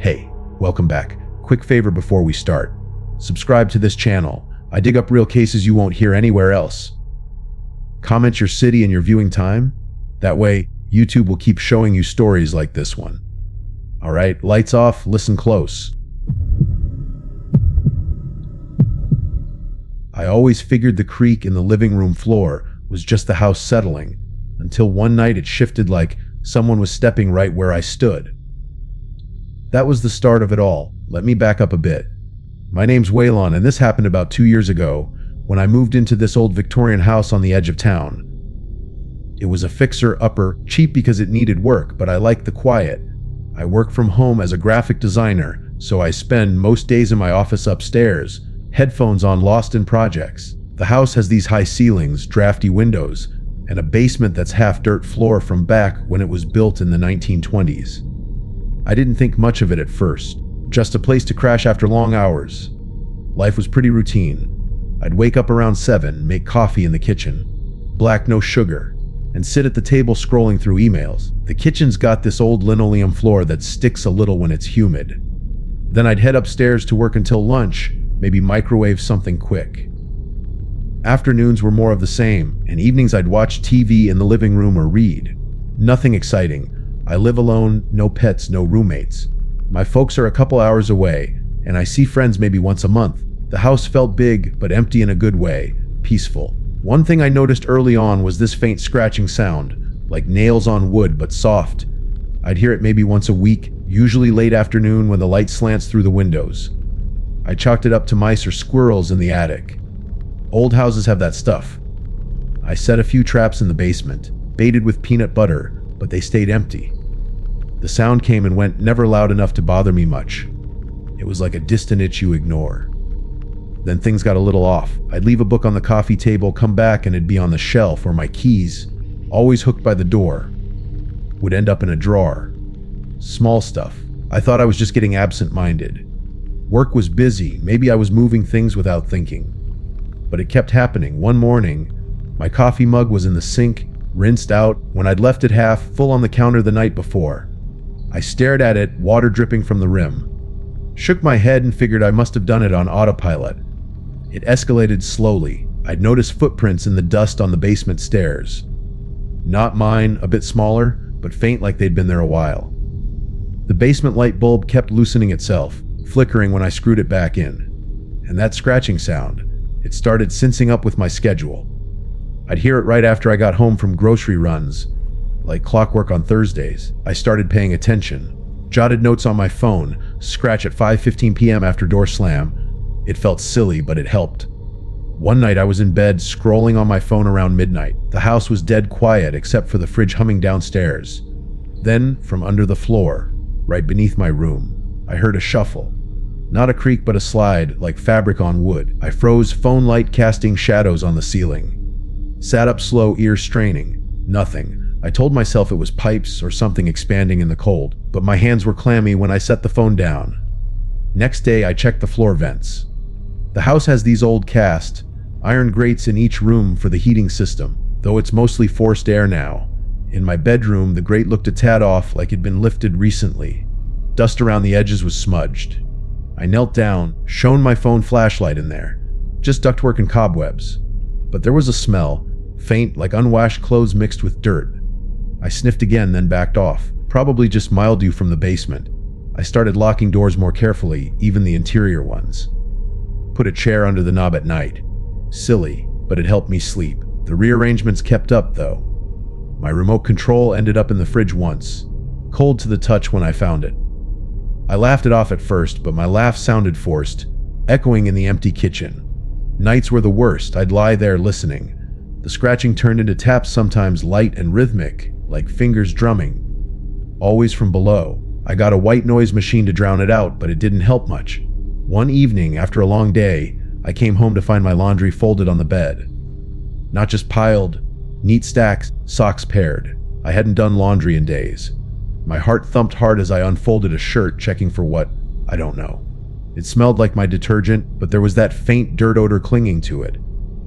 Hey, welcome back. Quick favor before we start. Subscribe to this channel. I dig up real cases you won't hear anywhere else. Comment your city and your viewing time. That way, YouTube will keep showing you stories like this one. All right, lights off, listen close. I always figured the creak in the living room floor was just the house settling, until one night it shifted like someone was stepping right where I stood. That was the start of it all. Let me back up a bit. My name's Waylon, and this happened about 2 years ago when I moved into this old Victorian house on the edge of town. It was a fixer-upper, cheap because it needed work, but I liked the quiet. I work from home as a graphic designer, so I spend most days in my office upstairs, headphones on, lost in projects. The house has these high ceilings, drafty windows, and a basement that's half dirt floor from back when it was built in the 1920s. I didn't think much of it at first, just a place to crash after long hours. Life was pretty routine. I'd wake up around 7, make coffee in the kitchen, black no sugar, and sit at the table scrolling through emails. The kitchen's got this old linoleum floor that sticks a little when it's humid. Then I'd head upstairs to work until lunch, maybe microwave something quick. Afternoons were more of the same, and evenings I'd watch TV in the living room or read. Nothing exciting. I live alone, no pets, no roommates. My folks are a couple hours away, and I see friends maybe once a month. The house felt big, but empty in a good way, peaceful. One thing I noticed early on was this faint scratching sound, like nails on wood, but soft. I'd hear it maybe once a week, usually late afternoon when the light slants through the windows. I chalked it up to mice or squirrels in the attic. Old houses have that stuff. I set a few traps in the basement, baited with peanut butter, but they stayed empty. The sound came and went, never loud enough to bother me much. It was like a distant itch you ignore. Then things got a little off. I'd leave a book on the coffee table, come back, and it'd be on the shelf, or my keys, always hooked by the door, would end up in a drawer. Small stuff. I thought I was just getting absent-minded. Work was busy, maybe I was moving things without thinking. But it kept happening. One morning, my coffee mug was in the sink, rinsed out, when I'd left it half full on the counter the night before. I stared at it, water dripping from the rim. Shook my head and figured I must have done it on autopilot. It escalated slowly. I'd noticed footprints in the dust on the basement stairs. Not mine, a bit smaller, but faint like they'd been there a while. The basement light bulb kept loosening itself, flickering when I screwed it back in. And that scratching sound, it started syncing up with my schedule. I'd hear it right after I got home from grocery runs, like clockwork on Thursdays. I started paying attention. Jotted notes on my phone, scratch at 5:15 p.m. after door slam. It felt silly, but it helped. One night I was in bed, scrolling on my phone around midnight. The house was dead quiet except for the fridge humming downstairs. Then, from under the floor, right beneath my room, I heard a shuffle. Not a creak, but a slide, like fabric on wood. I froze, phone light casting shadows on the ceiling. Sat up slow, ears straining. Nothing. I told myself it was pipes or something expanding in the cold, but my hands were clammy when I set the phone down. Next day, I checked the floor vents. The house has these old cast iron grates in each room for the heating system, though it's mostly forced air now. In my bedroom, the grate looked a tad off, like it'd been lifted recently. Dust around the edges was smudged. I knelt down, shone my phone flashlight in there. Just ductwork and cobwebs. But there was a smell, faint like unwashed clothes mixed with dirt. I sniffed again, then backed off. Probably just mildew from the basement. I started locking doors more carefully, even the interior ones. Put a chair under the knob at night. Silly, but it helped me sleep. The rearrangements kept up, though. My remote control ended up in the fridge once, cold to the touch when I found it. I laughed it off at first, but my laugh sounded forced, echoing in the empty kitchen. Nights were the worst. I'd lie there listening. The scratching turned into taps, sometimes light and rhythmic, like fingers drumming. Always from below. I got a white noise machine to drown it out, but it didn't help much. One evening, after a long day, I came home to find my laundry folded on the bed. Not just piled, neat stacks, socks paired. I hadn't done laundry in days. My heart thumped hard as I unfolded a shirt, checking for what, I don't know. It smelled like my detergent, but there was that faint dirt odor clinging to it.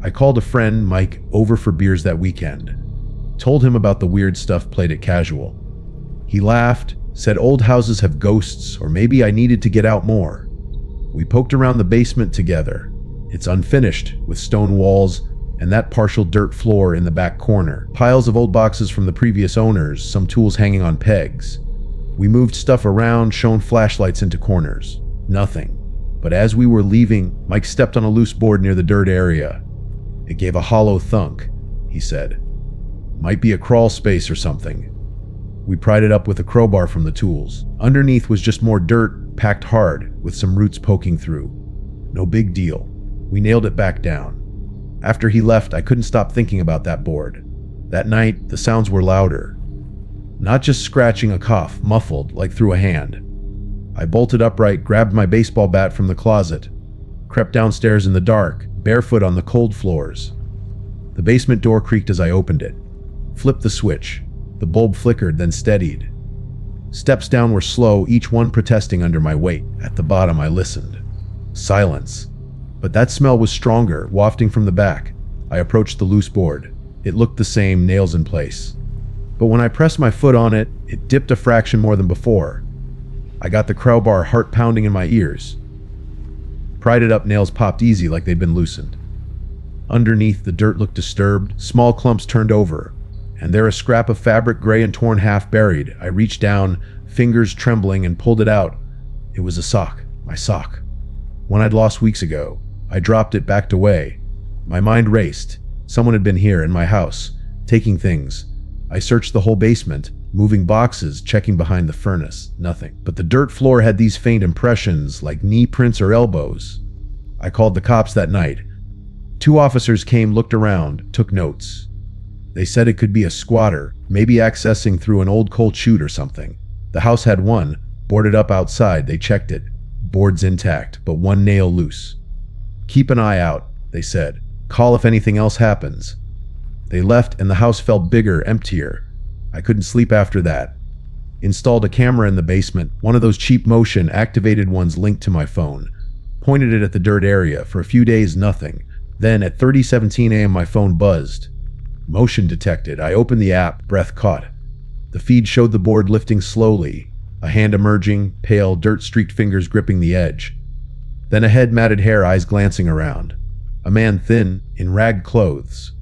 I called a friend, Mike, over for beers that weekend. Told him about the weird stuff, played it casual. He laughed, Said old houses have ghosts, or maybe I needed to get out more. We poked around the basement together. It's unfinished, with stone walls and that partial dirt floor in the back corner. Piles of old boxes from the previous owners, some tools hanging on pegs. We moved stuff around, shone flashlights into corners. Nothing. But as we were leaving, Mike stepped on a loose board near the dirt area. It gave a hollow thunk, he said. Might be a crawl space or something. We pried it up with a crowbar from the tools. Underneath was just more dirt, packed hard, with some roots poking through. No big deal. We nailed it back down. After he left, I couldn't stop thinking about that board. That night, the sounds were louder. Not just scratching, a cough, muffled, like through a hand. I bolted upright, grabbed my baseball bat from the closet, crept downstairs in the dark, barefoot on the cold floors. The basement door creaked as I opened it. Flipped the switch. The bulb flickered, then steadied. Steps down were slow, each one protesting under my weight. At the bottom, I listened. Silence. But that smell was stronger, wafting from the back. I approached the loose board. It looked the same, nails in place. But when I pressed my foot on it, it dipped a fraction more than before. I got the crowbar heart pounding in my ears. Pried it up, nails popped easy like they'd been loosened. Underneath, the dirt looked disturbed, small clumps turned over, and there a scrap of fabric, gray and torn, half buried. I reached down, fingers trembling, and pulled it out. It was a sock, my sock. One I'd lost weeks ago. I dropped it, backed away. My mind raced. Someone had been here in my house, taking things. I searched the whole basement, moving boxes, checking behind the furnace. Nothing. But the dirt floor had these faint impressions, like knee prints or elbows. I called the cops that night. 2 officers came, looked around, took notes. They said it could be a squatter, maybe accessing through an old coal chute or something. The house had one, boarded up outside. They checked it. Boards intact, but one nail loose. Keep an eye out, they said. Call if anything else happens. They left and the house felt bigger, emptier. I couldn't sleep after that. Installed a camera in the basement, one of those cheap motion activated ones linked to my phone. Pointed it at the dirt area. For a few days, nothing. Then at 30:17 a.m. my phone buzzed. Motion detected. I opened the app, breath caught. The feed showed the board lifting slowly, a hand emerging, pale, dirt-streaked fingers gripping the edge. Then a head, matted hair, eyes glancing around. A man thin, in ragged clothes.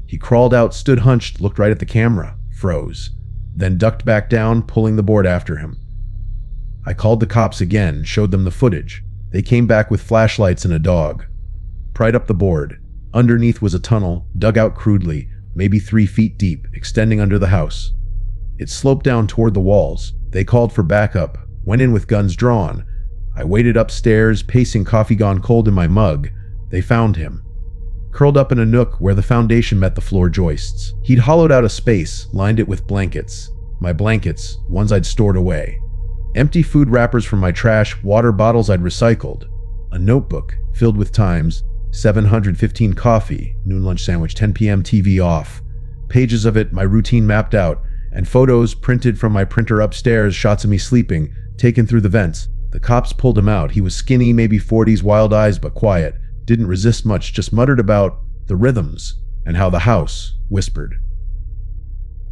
He crawled out, stood hunched, looked right at the camera, froze, then ducked back down, pulling the board after him. I called the cops again, showed them the footage. They came back with flashlights and a dog. Pried up the board. Underneath was a tunnel, dug out crudely, maybe 3 feet deep, extending under the house. It sloped down toward the walls. They called for backup, went in with guns drawn. I waited upstairs, pacing, coffee gone cold in my mug. They found him, curled up in a nook where the foundation met the floor joists. He'd hollowed out a space, lined it with blankets. My blankets, ones I'd stored away. Empty food wrappers from my trash, water bottles I'd recycled. A notebook filled with times, 7:15 coffee, noon lunch sandwich, 10 p.m. TV off. Pages of it, my routine mapped out, and photos printed from my printer upstairs, shots of me sleeping, taken through the vents. The cops pulled him out. He was skinny, maybe 40s, wild eyes, but quiet. Didn't resist much, just muttered about the rhythms and how the house whispered.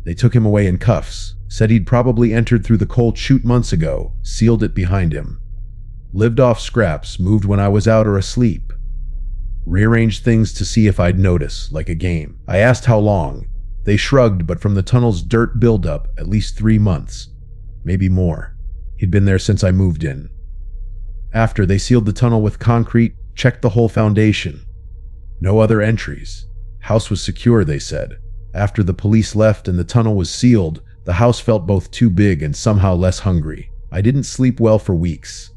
They took him away in cuffs, said he'd probably entered through the coal chute months ago, sealed it behind him. Lived off scraps, moved when I was out or asleep. Rearranged things to see if I'd notice, like a game. I asked how long. They shrugged, but from the tunnel's dirt buildup, at least 3 months. Maybe more. He'd been there since I moved in. After, they sealed the tunnel with concrete, checked the whole foundation. No other entries. House was secure, they said. After the police left and the tunnel was sealed, the house felt both too big and somehow less hungry. I didn't sleep well for weeks.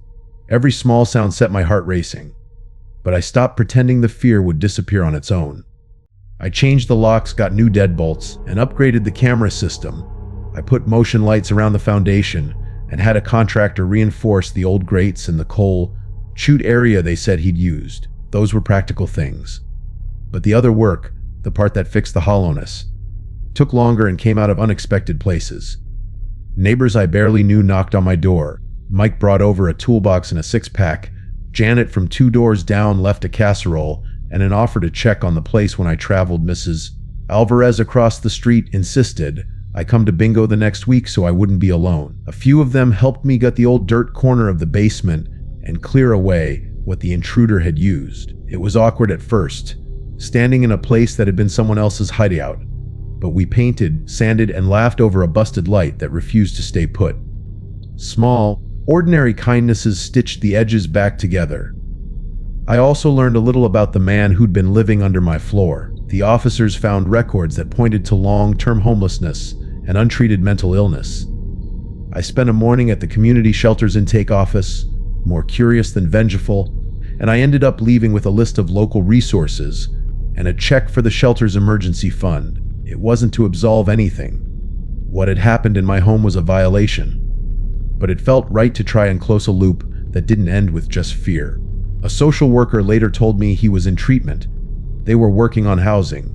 Every small sound set my heart racing. But I stopped pretending the fear would disappear on its own. I changed the locks, got new deadbolts, and upgraded the camera system. I put motion lights around the foundation and had a contractor reinforce the old grates and the coal chute area they said he'd used. Those were practical things. But the other work, the part that fixed the hollowness, took longer and came out of unexpected places. Neighbors I barely knew knocked on my door. Mike brought over a toolbox and a 6-pack. Janet from 2 doors down left a casserole and an offer to check on the place when I traveled. Mrs. Alvarez across the street insisted I come to bingo the next week so I wouldn't be alone. A few of them helped me gut the old dirt corner of the basement and clear away what the intruder had used. It was awkward at first, standing in a place that had been someone else's hideout, but we painted, sanded, and laughed over a busted light that refused to stay put. Small, ordinary kindnesses stitched the edges back together. I also learned a little about the man who'd been living under my floor. The officers found records that pointed to long-term homelessness and untreated mental illness. I spent a morning at the community shelter's intake office, more curious than vengeful, and I ended up leaving with a list of local resources and a check for the shelter's emergency fund. It wasn't to absolve anything. What had happened in my home was a violation, but it felt right to try and close a loop that didn't end with just fear. A social worker later told me he was in treatment. They were working on housing.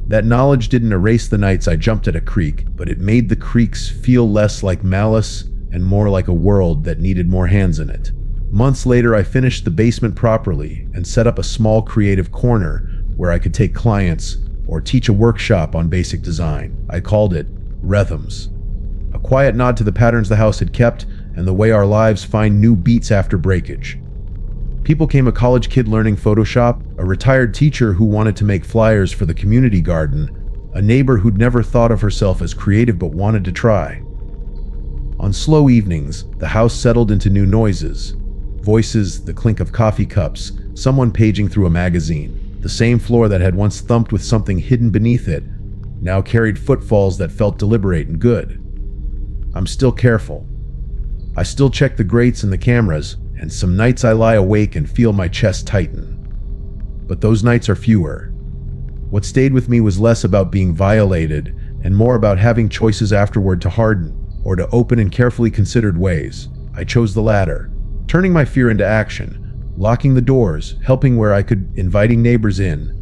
That knowledge didn't erase the nights I jumped at a creak, but it made the creaks feel less like malice and more like a world that needed more hands in it. Months later, I finished the basement properly and set up a small creative corner where I could take clients or teach a workshop on basic design. I called it Rhythms, a quiet nod to the patterns the house had kept and the way our lives find new beats after breakage. People came: a college kid learning Photoshop, a retired teacher who wanted to make flyers for the community garden, a neighbor who'd never thought of herself as creative but wanted to try. On slow evenings, the house settled into new noises. Voices, the clink of coffee cups, someone paging through a magazine. The same floor that had once thumped with something hidden beneath it now carried footfalls that felt deliberate and good. I'm still careful. I still check the grates and the cameras, and some nights I lie awake and feel my chest tighten. But those nights are fewer. What stayed with me was less about being violated and more about having choices afterward to harden or to open in carefully considered ways. I chose the latter, turning my fear into action, locking the doors, helping where I could, inviting neighbors in.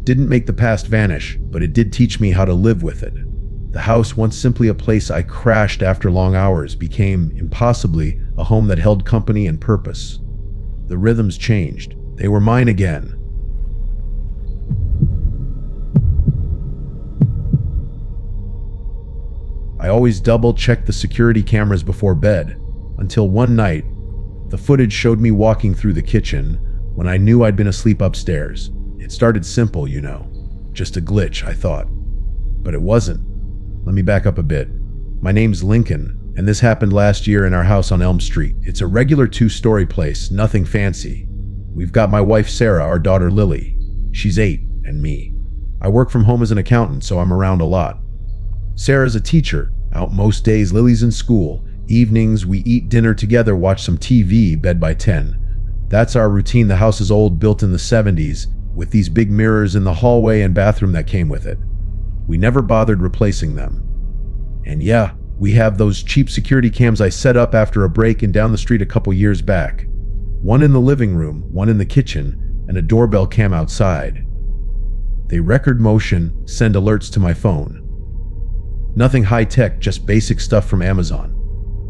Didn't make the past vanish, but it did teach me how to live with it. The house, once simply a place I crashed after long hours, became, impossibly, a home that held company and purpose. The rhythms changed. They were mine again. I always double-checked the security cameras before bed, until one night, the footage showed me walking through the kitchen when I knew I'd been asleep upstairs. It started simple, you know. Just a glitch, I thought. But it wasn't. Let me back up a bit. My name's Lincoln, and this happened last year in our house on Elm Street. It's a regular 2-story place, nothing fancy. We've got my wife Sarah, our daughter Lily. She's 8, and me. I work from home as an accountant, so I'm around a lot. Sarah's a teacher, out most days. Lily's in school. Evenings, we eat dinner together, watch some TV, bed by 10. That's our routine. The house is old, built in the 70s, with these big mirrors in the hallway and bathroom that came with it. We never bothered replacing them. And yeah, we have those cheap security cams I set up after a break-in down the street a couple years back. One in the living room, one in the kitchen, and a doorbell cam outside. They record motion, send alerts to my phone. Nothing high-tech, just basic stuff from Amazon.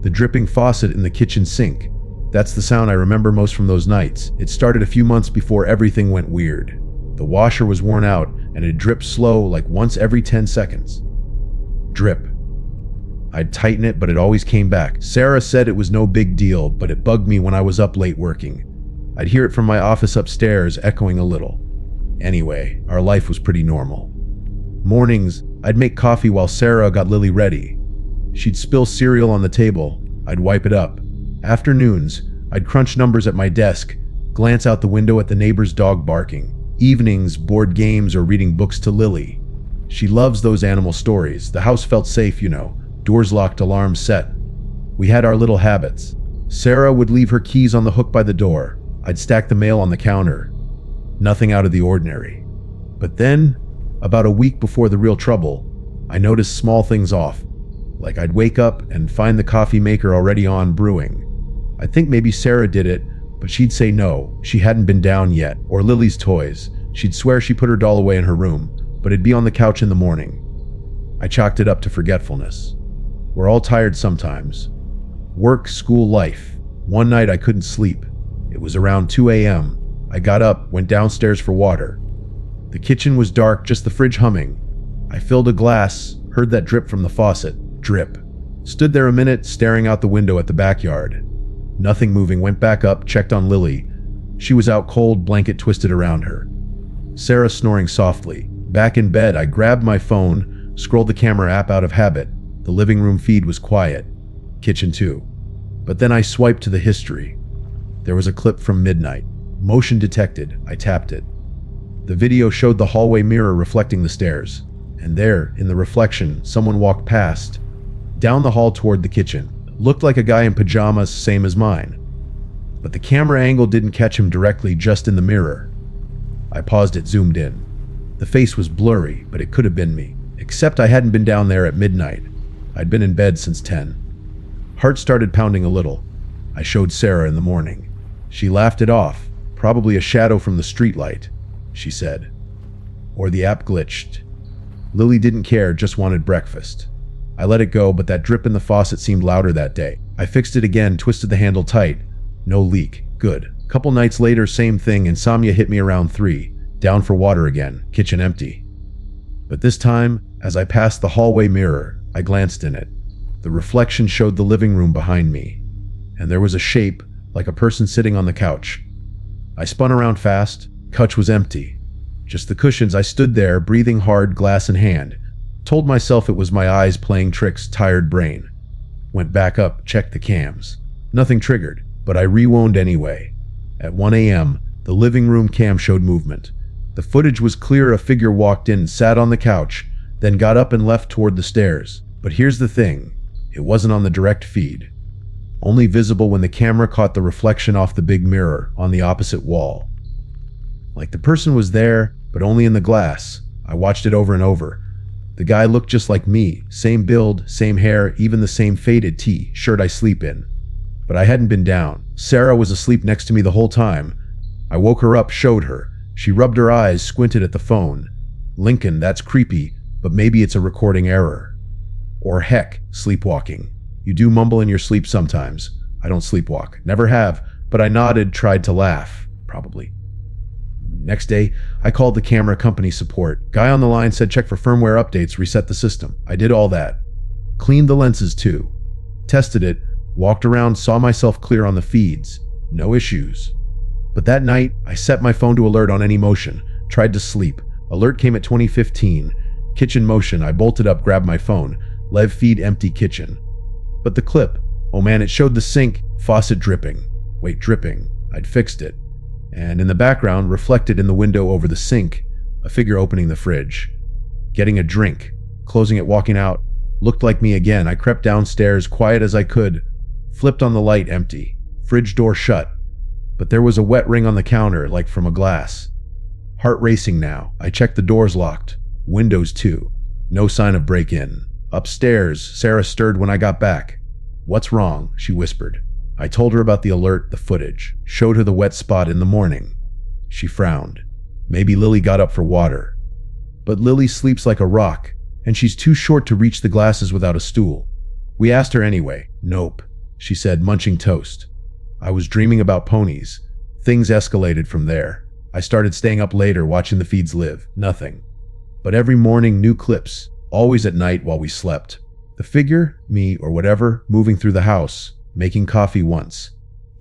The dripping faucet in the kitchen sink. That's the sound I remember most from those nights. It started a few months before everything went weird. The washer was worn out, and it dripped slow, like once every 10 seconds. Drip. I'd tighten it, but it always came back. Sarah said it was no big deal, but it bugged me when I was up late working. I'd hear it from my office upstairs, echoing a little. Anyway, our life was pretty normal. Mornings, I'd make coffee while Sarah got Lily ready. She'd spill cereal on the table. I'd wipe it up. Afternoons, I'd crunch numbers at my desk, glance out the window at the neighbor's dog barking. Evenings, board games or reading books to Lily. She loves those animal stories. The house felt safe, you know. Doors locked, alarms set. We had our little habits. Sarah would leave her keys on the hook by the door. I'd stack the mail on the counter. Nothing out of the ordinary. But then, about a week before the real trouble, I noticed small things off. Like I'd wake up and find the coffee maker already on brewing. I'd think maybe Sarah did it, but she'd say no, she hadn't been down yet. Or Lily's toys. She'd swear she put her doll away in her room, but it'd be on the couch in the morning. I chalked it up to forgetfulness. We're all tired sometimes. Work, school, life. One night I couldn't sleep. It was around 2 a.m. I got up, went downstairs for water. The kitchen was dark, just the fridge humming. I filled a glass, Heard that drip from the faucet. Drip. Stood there a minute, staring out the window at the backyard. Nothing moving, went back up, checked on Lily. She was out cold, blanket twisted around her. Sarah snoring softly. Back in bed, I grabbed my phone, scrolled the camera app out of habit. The living room feed was quiet. Kitchen too. But then I swiped to the history. There was a clip from midnight. Motion detected. I tapped it. The video showed the hallway mirror reflecting the stairs. And there, in the reflection, someone walked past. Down the hall toward the kitchen. Looked like a guy in pajamas, same as mine. But the camera angle didn't catch him directly, just in the mirror. I paused it, zoomed in. The face was blurry, but it could have been me. Except I hadn't been down there at midnight. I'd been in bed since 10. Heart started pounding a little. I showed Sarah in the morning. She laughed it off. Probably a shadow from the streetlight, she said. Or the app glitched. Lily didn't care, just wanted breakfast. I let it go, but that drip in the faucet seemed louder that day. I fixed it again, twisted the handle tight. No leak. Good. Couple nights later, same thing. Insomnia hit me around 3. Down for water again. Kitchen empty. But this time, as I passed the hallway mirror, I glanced in it. The reflection showed the living room behind me. And there was a shape, like a person sitting on the couch. I spun around fast. Couch was empty. Just the cushions. I stood there, breathing hard, glass in hand. Told myself it was my eyes playing tricks, tired brain. Went back up, checked the cams. Nothing triggered, but I rewound anyway. At 1 a.m., the living room cam showed movement. The footage was clear. A figure walked in, sat on the couch, then got up and left toward the stairs. But here's the thing. It wasn't on the direct feed. Only visible when the camera caught the reflection off the big mirror on the opposite wall. Like the person was there, but only in the glass. I watched it over and over. The guy looked just like me. Same build, same hair, even the same faded t-shirt I sleep in. But I hadn't been down. Sarah was asleep next to me the whole time. I woke her up, showed her. She rubbed her eyes, squinted at the phone. Lincoln, that's creepy, but maybe it's a recording error. Or heck, sleepwalking. You do mumble in your sleep sometimes. I don't sleepwalk. Never have, but I nodded, tried to laugh. Probably. Next day, I called the camera company support. Guy on the line said check for firmware updates, reset the system. I did all that. Cleaned the lenses too. Tested it, walked around, saw myself clear on the feeds. No issues. But that night, I set my phone to alert on any motion. Tried to sleep. Alert came at 20:15. Kitchen motion. I bolted up, grabbed my phone. Lev feed empty kitchen. But the clip. Oh man, it showed the sink. Faucet dripping. Wait, dripping. I'd fixed it. And in the background, reflected in the window over the sink, a figure opening the fridge. Getting a drink. Closing it, walking out. Looked like me again. I crept downstairs, quiet as I could. Flipped on the light, empty. Fridge door shut. But there was a wet ring on the counter, like from a glass. Heart racing now. I checked the doors locked. Windows too. No sign of break-in. Upstairs, Sarah stirred when I got back. What's wrong? She whispered. I told her about the alert, the footage. Showed her the wet spot in the morning. She frowned. Maybe Lily got up for water. But Lily sleeps like a rock, and she's too short to reach the glasses without a stool. We asked her anyway. Nope, she said, munching toast. I was dreaming about ponies. Things escalated from there. I started staying up later, watching the feeds live. Nothing. But every morning, new clips. Always at night while we slept. The figure, me, or whatever, moving through the house. Making coffee once.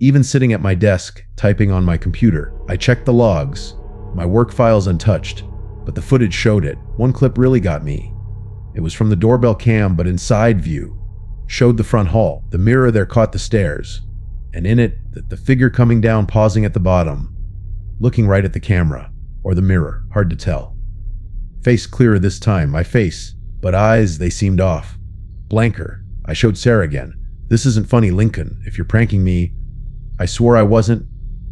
Even sitting at my desk, typing on my computer. I checked the logs. My work files untouched. But the footage showed it. One clip really got me. It was from the doorbell cam, but in side view. Showed the front hall. The mirror there caught the stairs. And in it, the figure coming down, pausing at the bottom. Looking right at the camera. Or the mirror. Hard to tell. Face clearer this time. My face. But eyes, they seemed off. Blanker. I showed Sarah again. This isn't funny, Lincoln. If you're pranking me. I swore I wasn't.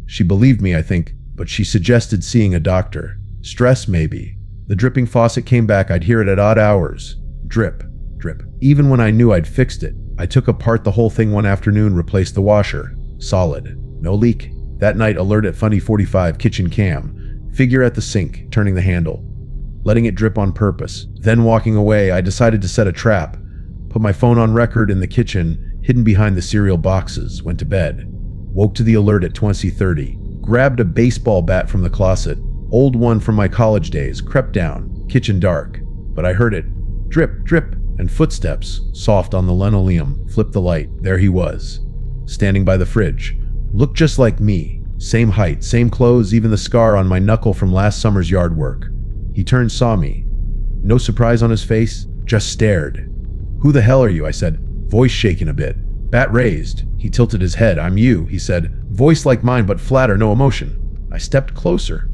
She believed me, I think, but she suggested seeing a doctor. Stress, maybe. The dripping faucet came back. I'd hear it at odd hours. Drip, drip. Even when I knew I'd fixed it. I took apart the whole thing one afternoon, replaced the washer. Solid. No leak. That night, alert at funny 45, kitchen cam. Figure at the sink, turning the handle. Letting it drip on purpose. Then walking away, I decided to set a trap. Put my phone on record in the kitchen, hidden behind the cereal boxes, went to bed. Woke to the alert at 20:30. Grabbed a baseball bat from the closet, old one from my college days, crept down, kitchen dark. But I heard it. Drip, drip, and footsteps, soft on the linoleum, flipped the light. There he was, standing by the fridge. Looked just like me. Same height, same clothes, even the scar on my knuckle from last summer's yard work. He turned, saw me. No surprise on his face, just stared. "Who the hell are you?" I said, voice shaking a bit. Bat raised. He tilted his head. "I'm you," he said, voice like mine but flatter, no emotion. I stepped closer.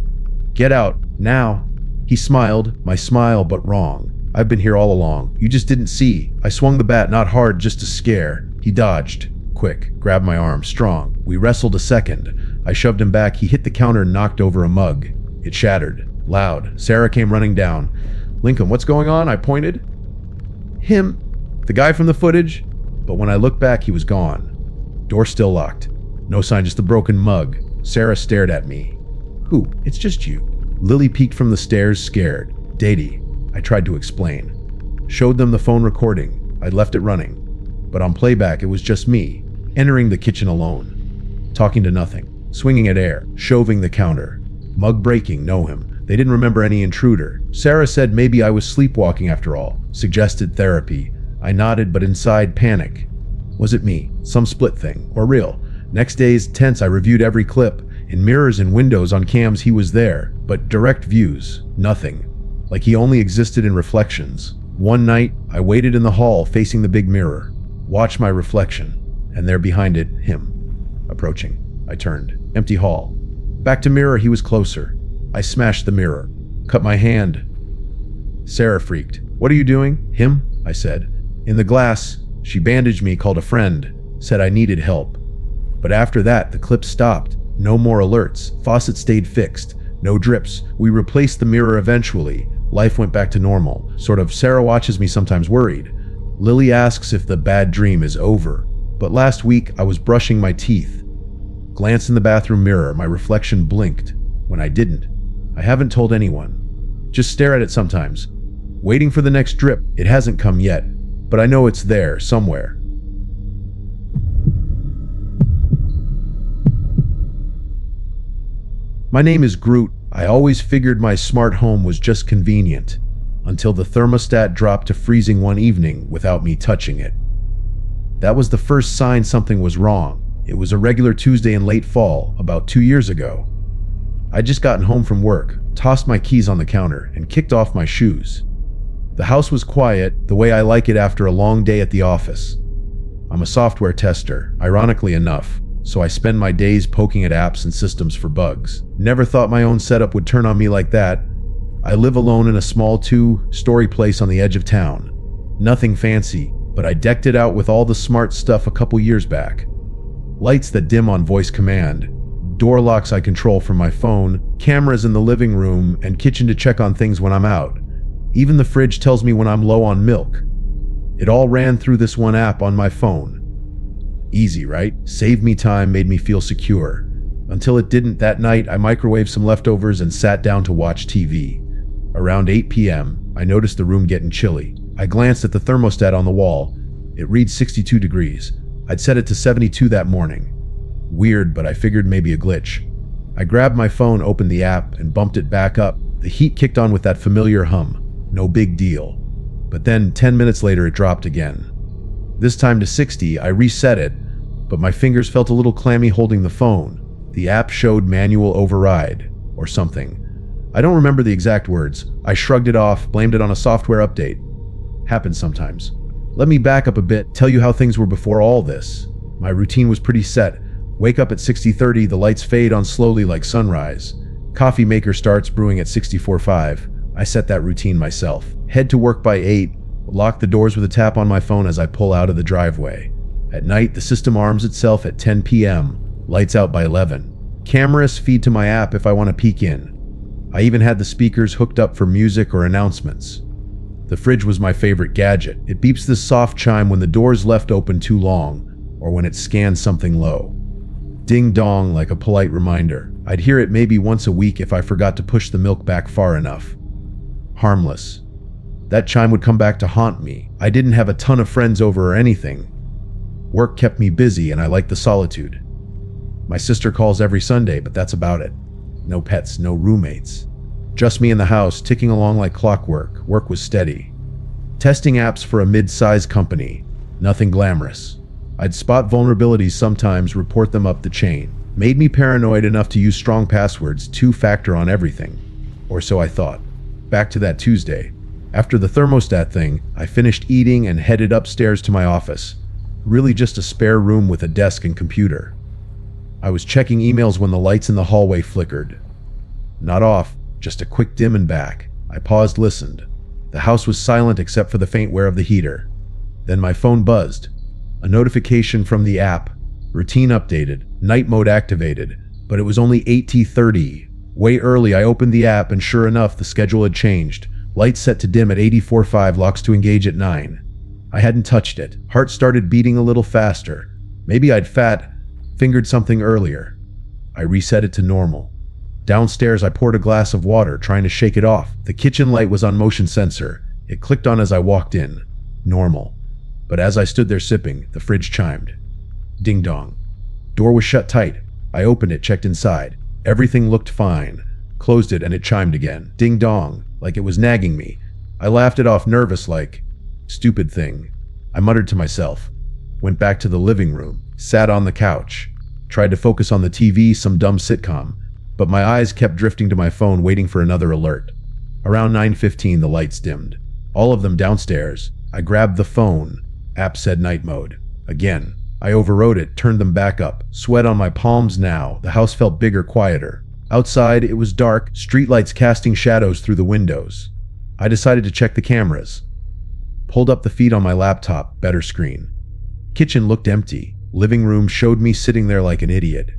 "Get out, now." He smiled, my smile, but wrong. "I've been here all along. You just didn't see." I swung the bat, not hard, just to scare. He dodged. Quick, grabbed my arm, strong. We wrestled a second. I shoved him back. He hit the counter and knocked over a mug. It shattered. Loud. Sarah came running down. "Lincoln, what's going on?" I pointed. "Him. The guy from the footage." But when I looked back, he was gone. Door still locked. No sign, just the broken mug. Sarah stared at me. "Who? It's just you." Lily peeked from the stairs, scared. "Daddy," I tried to explain. Showed them the phone recording. I'd left it running. But on playback, it was just me, entering the kitchen alone. Talking to nothing. Swinging at air. Shoving the counter. Mug breaking, know him. They didn't remember any intruder. Sarah said maybe I was sleepwalking after all. Suggested therapy. I nodded, but inside, panic. Was it me? Some split thing? Or real? Next day's tense, I reviewed every clip. In mirrors and windows on cams, he was there. But direct views, nothing. Like he only existed in reflections. One night, I waited in the hall facing the big mirror. Watched my reflection. And there behind it, him. Approaching. I turned. Empty hall. Back to mirror, he was closer. I smashed the mirror. Cut my hand. Sarah freaked. "What are you doing?" "Him," I said. "In the glass." She bandaged me, called a friend. Said I needed help. But after that, the clip stopped. No more alerts. Faucet stayed fixed. No drips. We replaced the mirror eventually. Life went back to normal. Sort of. Sarah watches me sometimes worried. Lily asks if the bad dream is over. But last week, I was brushing my teeth. Glance in the bathroom mirror. My reflection blinked. When I didn't. I haven't told anyone. Just stare at it sometimes. Waiting for the next drip. It hasn't come yet. But I know it's there, somewhere. My name is Groot. I always figured my smart home was just convenient, until the thermostat dropped to freezing one evening without me touching it. That was the first sign something was wrong. It was a regular Tuesday in late fall, about 2 years ago. I'd just gotten home from work, tossed my keys on the counter, and kicked off my shoes. The house was quiet, the way I like it after a long day at the office. I'm a software tester, ironically enough, so I spend my days poking at apps and systems for bugs. Never thought my own setup would turn on me like that. I live alone in a small 2-story place on the edge of town. Nothing fancy, but I decked it out with all the smart stuff a couple years back. Lights that dim on voice command, door locks I control from my phone, cameras in the living room and kitchen to check on things when I'm out. Even the fridge tells me when I'm low on milk. It all ran through this one app on my phone. Easy, right? Saved me time, made me feel secure. Until it didn't. That night, I microwaved some leftovers and sat down to watch TV. Around 8 p.m., I noticed the room getting chilly. I glanced at the thermostat on the wall. It reads 62 degrees. I'd set it to 72 that morning. Weird, but I figured maybe a glitch. I grabbed my phone, opened the app, and bumped it back up. The heat kicked on with that familiar hum. No big deal. But then, 10 minutes later, it dropped again. This time to 60, I reset it, but my fingers felt a little clammy holding the phone. The app showed manual override, or something. I don't remember the exact words. I shrugged it off, blamed it on a software update. Happens sometimes. Let me back up a bit, tell you how things were before all this. My routine was pretty set. Wake up at 60:30, the lights fade on slowly like sunrise. Coffee maker starts brewing at 64:05. I set that routine myself. Head to work by 8, lock the doors with a tap on my phone as I pull out of the driveway. At night, the system arms itself at 10 p.m., lights out by 11. Cameras feed to my app if I want to peek in. I even had the speakers hooked up for music or announcements. The fridge was my favorite gadget. It beeps this soft chime when the door's left open too long, or when it scans something low. Ding dong, like a polite reminder. I'd hear it maybe once a week if I forgot to push the milk back far enough. Harmless. That chime would come back to haunt me. I didn't have a ton of friends over or anything. Work kept me busy and I liked the solitude. My sister calls every Sunday, but that's about it. No pets, no roommates. Just me in the house, ticking along like clockwork. Work was steady. Testing apps for a mid-sized company. Nothing glamorous. I'd spot vulnerabilities sometimes, report them up the chain. Made me paranoid enough to use strong passwords, two-factor on everything. Or so I thought. Back to that Tuesday. After the thermostat thing, I finished eating and headed upstairs to my office. Really just a spare room with a desk and computer. I was checking emails when the lights in the hallway flickered. Not off, just a quick dim and back. I paused, listened. The house was silent except for the faint whir of the heater. Then my phone buzzed. A notification from the app. Routine updated, night mode activated, but it was only 8:30. Way early. I opened the app and sure enough, the schedule had changed. Lights set to dim at 84.5, locks to engage at 9. I hadn't touched it. Heart started beating a little faster. Maybe I'd fingered something earlier. I reset it to normal. Downstairs, I poured a glass of water, trying to shake it off. The kitchen light was on motion sensor. It clicked on as I walked in. Normal. But as I stood there sipping, the fridge chimed. Ding dong. Door was shut tight. I opened it, checked inside. Everything looked fine. Closed it and it chimed again. Ding dong. Like it was nagging me. I laughed it off, nervous like, stupid thing. I muttered to myself. Went back to the living room. Sat on the couch. Tried to focus on the TV, some dumb sitcom. But my eyes kept drifting to my phone, waiting for another alert. Around 9:15, the lights dimmed. All of them downstairs. I grabbed the phone. App said night mode. Again. I overrode it, turned them back up. Sweat on my palms now. The house felt bigger, quieter. Outside, it was dark, streetlights casting shadows through the windows. I decided to check the cameras. Pulled up the feed on my laptop, better screen. Kitchen looked empty. Living room showed me sitting there like an idiot.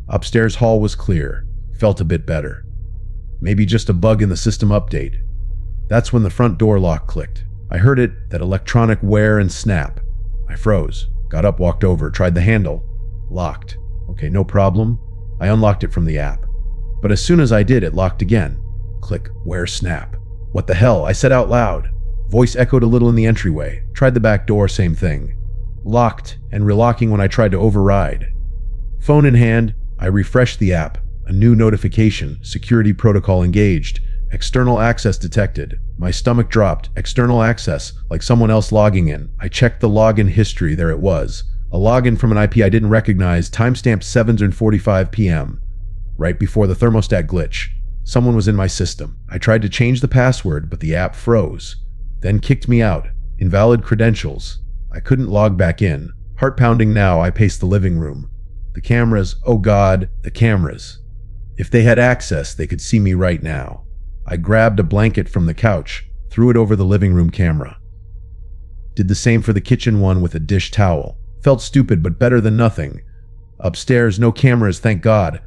Upstairs hall was clear. Felt a bit better. Maybe just a bug in the system update. That's when the front door lock clicked. I heard it, that electronic whir and snap. I froze. Got up, walked over, tried the handle. Locked. Okay, no problem. I unlocked it from the app. But as soon as I did, it locked again. Click, whir, snap. What the hell? I said out loud. Voice echoed a little in the entryway. Tried the back door, same thing. Locked and relocking when I tried to override. Phone in hand, I refreshed the app. A new notification, security protocol engaged, external access detected. My stomach dropped, external access, like someone else logging in. I checked the login history, there it was. A login from an IP I didn't recognize, timestamp 7:45 p.m. Right before the thermostat glitch. Someone was in my system. I tried to change the password, but the app froze. Then kicked me out. Invalid credentials. I couldn't log back in. Heart pounding now, I paced the living room. The cameras, oh God, the cameras. If they had access, they could see me right now. I grabbed a blanket from the couch, threw it over the living room camera. Did the same for the kitchen one with a dish towel. Felt stupid, but better than nothing. Upstairs, no cameras, thank God.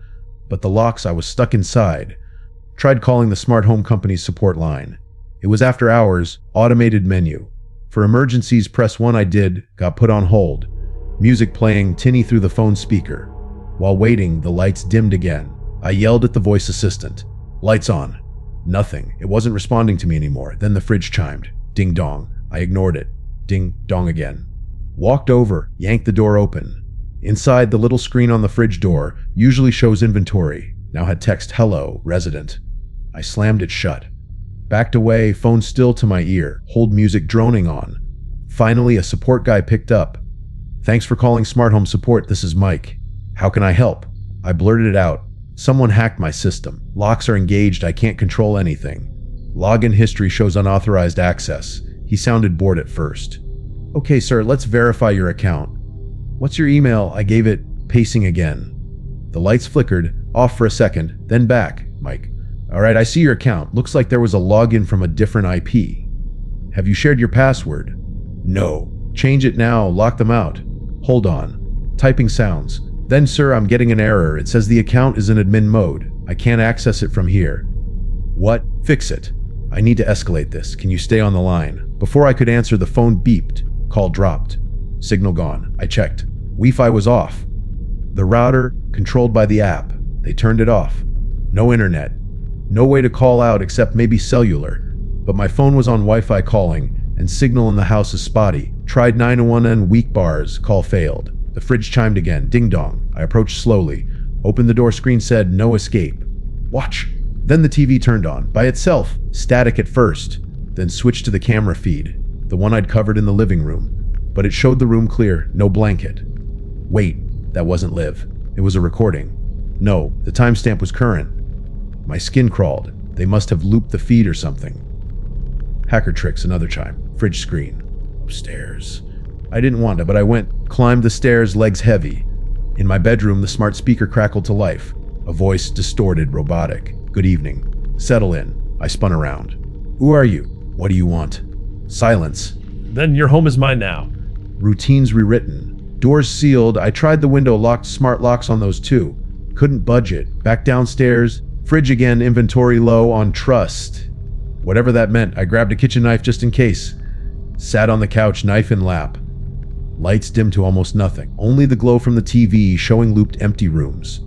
But the locks, I was stuck inside. Tried calling the smart home company's support line. It was after hours, automated menu. For emergencies, press 1. I did, got put on hold. Music playing, tinny through the phone speaker. While waiting, the lights dimmed again. I yelled at the voice assistant. Lights on. Nothing. It wasn't responding to me anymore. Then the fridge chimed. Ding dong. I ignored it. Ding dong again. Walked over, yanked the door open. Inside, the little screen on the fridge door usually shows inventory. Now had text, hello, resident. I slammed it shut. Backed away, phone still to my ear, hold music droning on. Finally, a support guy picked up. Thanks for calling Smart Home Support, this is Mike. How can I help? I blurted it out. Someone hacked my system. Locks are engaged, I can't control anything. Login history shows unauthorized access. He sounded bored at first. Okay, sir, let's verify your account. What's your email? I gave it, pacing again. The lights flickered, off for a second, then back. Mike. Alright, I see your account. Looks like there was a login from a different IP. Have you shared your password? No. Change it now, lock them out. Hold on. Typing sounds. Then, sir, I'm getting an error. It says the account is in admin mode. I can't access it from here. What? Fix it. I need to escalate this. Can you stay on the line? Before I could answer, the phone beeped. Call dropped. Signal gone. I checked. Wi-Fi was off. The router, controlled by the app. They turned it off. No internet. No way to call out except maybe cellular. But my phone was on Wi-Fi calling, and signal in the house is spotty. Tried 911 weak bars. Call failed. The fridge chimed again. Ding dong. I approached slowly. Opened the door, screen said, no escape. Watch. Then the TV turned on. By itself. Static at first. Then switched to the camera feed. the one I'd covered in the living room, but it showed the room clear, no blanket. Wait, that wasn't Liv. It was a recording. No, the timestamp was current. My skin crawled. They must have looped the feed or something. Hacker tricks, another chime. Fridge screen. Upstairs. I didn't want to, but I went, climbed the stairs, legs heavy. In my bedroom, the smart speaker crackled to life. A voice distorted, robotic. Good evening. Settle in. I spun around. Who are you? What do you want? Silence. Then your home is mine now. Routines rewritten. Doors sealed. I tried the window, locked smart locks on those too. Couldn't budge it. Back downstairs. Fridge again, inventory low on trust. Whatever that meant, I grabbed a kitchen knife just in case. Sat on the couch, knife in lap. Lights dimmed to almost nothing. Only the glow from the TV showing looped empty rooms.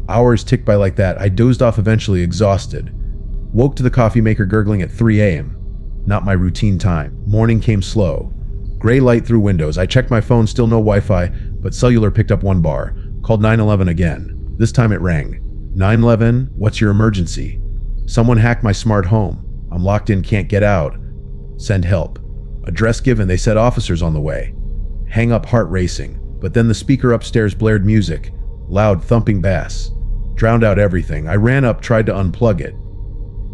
Hours ticked by like that. I dozed off eventually, exhausted. Woke to the coffee maker gurgling at 3 a.m. Not my routine time. Morning came slow. Gray light through windows. I checked my phone, still no Wi-Fi, but cellular picked up one bar. Called 911 again. This time it rang. 911, what's your emergency? Someone hacked my smart home. I'm locked in, can't get out. Send help. Address given, they said officers on the way. Hang up, heart racing. But then the speaker upstairs blared music. Loud, thumping bass. Drowned out everything. I ran up, tried to unplug it.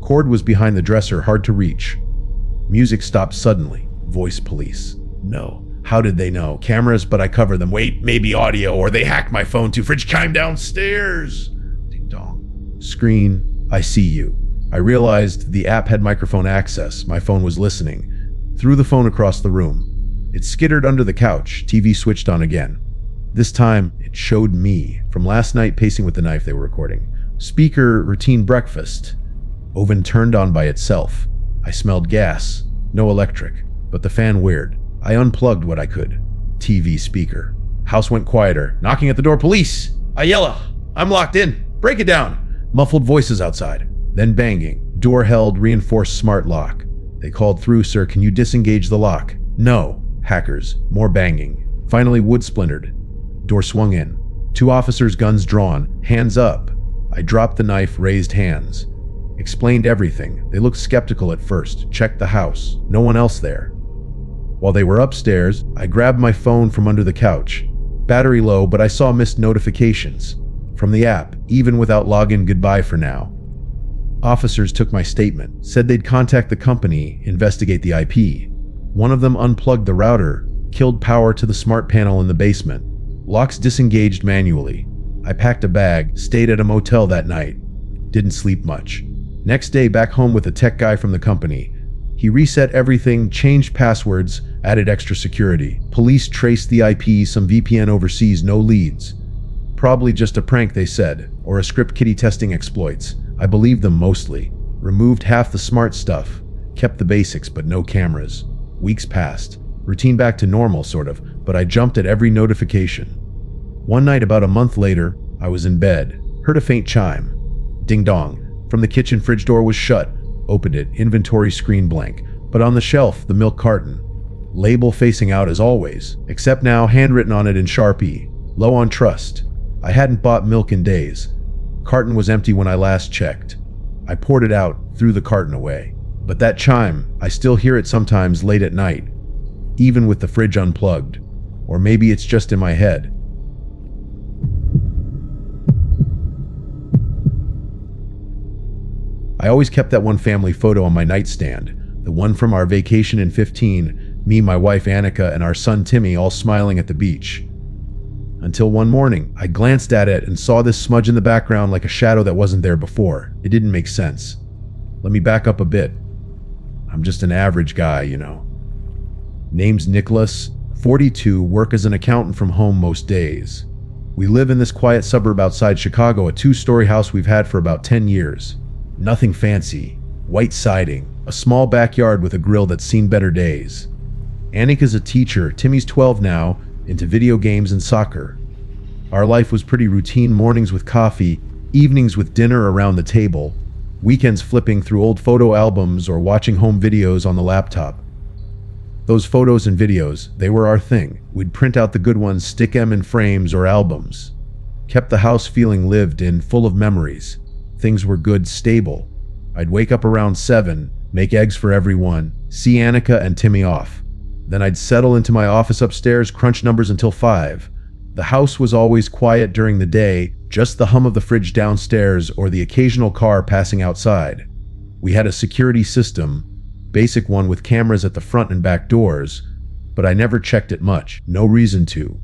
Cord was behind the dresser, hard to reach. Music stopped suddenly. Voice police. No. How did they know? Cameras, but I cover them. Wait, maybe audio, or they hacked my phone too. Fridge chime downstairs. Ding dong. Screen, I see you. I realized the app had microphone access. My phone was listening. Threw the phone across the room. It skittered under the couch. TV switched on again. This time, it showed me. From last night, pacing with the knife they were recording. Speaker, routine breakfast. Oven turned on by itself. I smelled gas. No electric. But the fan weird. I unplugged what I could. TV speaker. House went quieter. Knocking at the door. Police! I yell. I'm locked in. Break it down. Muffled voices outside. Then banging. Door held. Reinforced smart lock. They called through, sir. Can you disengage the lock? No. Hackers. More banging. Finally wood splintered. Door swung in. 2 officers, guns drawn. Hands up. I dropped the knife, raised hands. Explained everything. They looked skeptical at first. Checked the house. No one else there. While they were upstairs, I grabbed my phone from under the couch. Battery low, but I saw missed notifications. From the app, even without login, goodbye for now. Officers took my statement, said they'd contact the company, investigate the IP. One of them unplugged the router, killed power to the smart panel in the basement. Locks disengaged manually. I packed a bag, stayed at a motel that night. Didn't sleep much. Next day, back home with a tech guy from the company. He reset everything, changed passwords, added extra security. Police traced the IP, some VPN overseas, no leads. Probably just a prank, they said, or a script kiddie testing exploits. I believed them mostly. Removed half the smart stuff. Kept the basics, but no cameras. Weeks passed. Routine back to normal, sort of, but I jumped at every notification. One night, about a month later, I was in bed. Heard a faint chime. Ding dong. From the kitchen, fridge door was shut. Opened it, inventory screen blank. But on the shelf, the milk carton. Label facing out as always, except now handwritten on it in Sharpie. Low on trust. I hadn't bought milk in days. Carton was empty when I last checked. I poured it out, threw the carton away. But that chime, I still hear it sometimes late at night, even with the fridge unplugged. Or maybe it's just in my head. I always kept that one family photo on my nightstand, the one from our vacation in 15, me, my wife Annika, and our son Timmy all smiling at the beach. Until one morning, I glanced at it and saw this smudge in the background like a shadow that wasn't there before. It didn't make sense. Let me back up a bit. I'm just an average guy, you know. Name's Nicholas, 42, work as an accountant from home most days. We live in this quiet suburb outside Chicago, a 2-story house we've had for about 10 years. Nothing fancy. White siding. A small backyard with a grill that's seen better days. Annika's a teacher. Timmy's 12 now, into video games and soccer. Our life was pretty routine, mornings with coffee, evenings with dinner around the table, weekends flipping through old photo albums or watching home videos on the laptop. Those photos and videos, they were our thing. We'd print out the good ones, stick them in frames or albums. Kept the house feeling lived in, full of memories. Things were good, stable. I'd wake up around 7, make eggs for everyone, see Annika and Timmy off. Then I'd settle into my office upstairs, crunch numbers until 5. The house was always quiet during the day, just the hum of the fridge downstairs or the occasional car passing outside. We had a security system, basic one with cameras at the front and back doors, but I never checked it much, no reason to.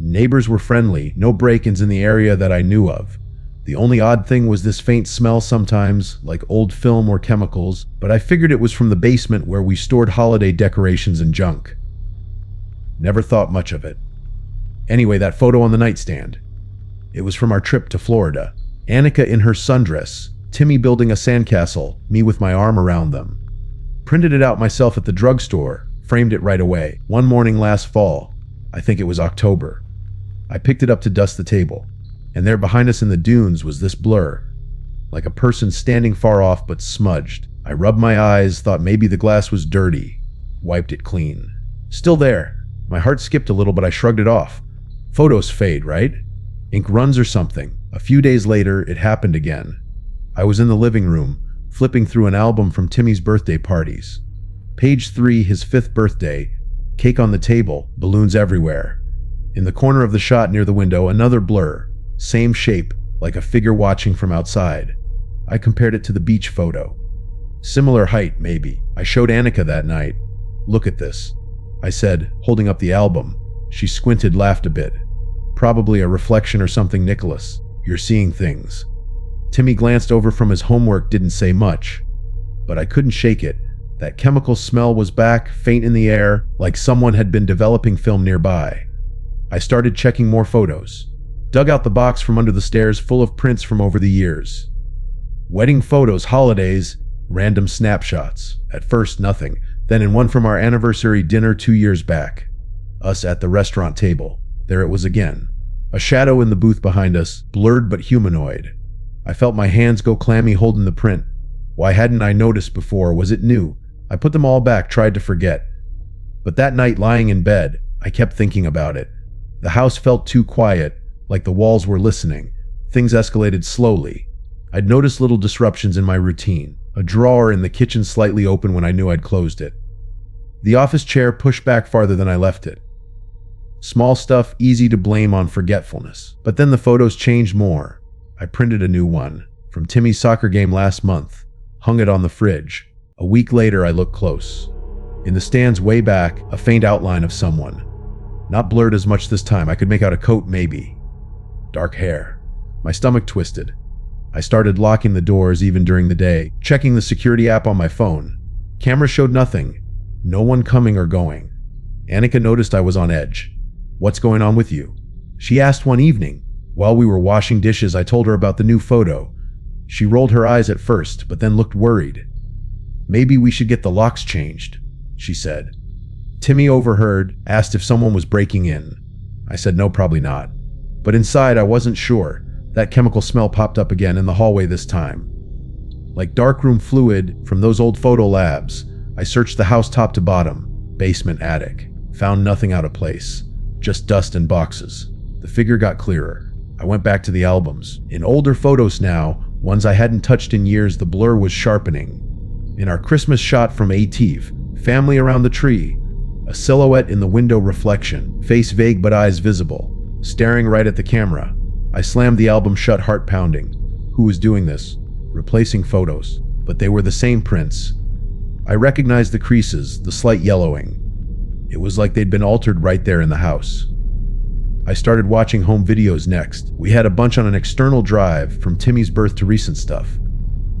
Neighbors were friendly, no break-ins in the area that I knew of. The only odd thing was this faint smell sometimes, like old film or chemicals, but I figured it was from the basement where we stored holiday decorations and junk. Never thought much of it. Anyway, that photo on the nightstand. It was from our trip to Florida. Annika in her sundress, Timmy building a sandcastle, me with my arm around them. Printed it out myself at the drugstore, framed it right away. One morning last fall, I think it was October, I picked it up to dust the table, and there behind us in the dunes was this blur, like a person standing far off but smudged. I rubbed my eyes, thought maybe the glass was dirty, wiped it clean. Still there. My heart skipped a little, but I shrugged it off. Photos fade, right? Ink runs or something. A few days later, it happened again. I was in the living room, flipping through an album from Timmy's birthday parties. Page 3, his 5th birthday, cake on the table, balloons everywhere. In the corner of the shot near the window, another blur, same shape, like a figure watching from outside. I compared it to the beach photo. Similar height, maybe. I showed Annika that night. Look at this, I said, holding up the album. She squinted, laughed a bit. Probably a reflection or something, Nicholas. You're seeing things. Timmy glanced over from his homework, didn't say much. But I couldn't shake it. That chemical smell was back, faint in the air, like someone had been developing film nearby. I started checking more photos. Dug out the box from under the stairs full of prints from over the years. Wedding photos, holidays, random snapshots. At first, nothing. Then in one from our anniversary dinner 2 years back. Us at the restaurant table. There it was again. A shadow in the booth behind us, blurred but humanoid. I felt my hands go clammy holding the print. Why hadn't I noticed before? Was it new? I put them all back, tried to forget. But that night, lying in bed, I kept thinking about it. The house felt too quiet, like the walls were listening. Things escalated slowly. I'd noticed little disruptions in my routine. A drawer in the kitchen slightly open when I knew I'd closed it. The office chair pushed back farther than I left it. Small stuff, easy to blame on forgetfulness. But then the photos changed more. I printed a new one, from Timmy's soccer game last month, hung it on the fridge. A week later, I looked close. In the stands way back, a faint outline of someone. Not blurred as much this time. I could make out a coat, maybe. Dark hair. My stomach twisted. I started locking the doors even during the day, checking the security app on my phone. Camera showed nothing. No one coming or going. Annika noticed I was on edge. What's going on with you? She asked one evening. While we were washing dishes, I told her about the new photo. She rolled her eyes at first, but then looked worried. Maybe we should get the locks changed, she said. Timmy overheard, asked if someone was breaking in. I said no, probably not. But inside, I wasn't sure. That chemical smell popped up again in the hallway this time. Like darkroom fluid from those old photo labs, I searched the house top to bottom, basement, attic. Found nothing out of place, just dust and boxes. The figure got clearer. I went back to the albums. In older photos now, ones I hadn't touched in years, the blur was sharpening. In our Christmas shot from Ative, family around the tree, a silhouette in the window reflection, face vague but eyes visible, staring right at the camera. I slammed the album shut, heart pounding. Who was doing this? Replacing photos. But they were the same prints. I recognized the creases, the slight yellowing. It was like they'd been altered right there in the house. I started watching home videos next. We had a bunch on an external drive, from Timmy's birth to recent stuff.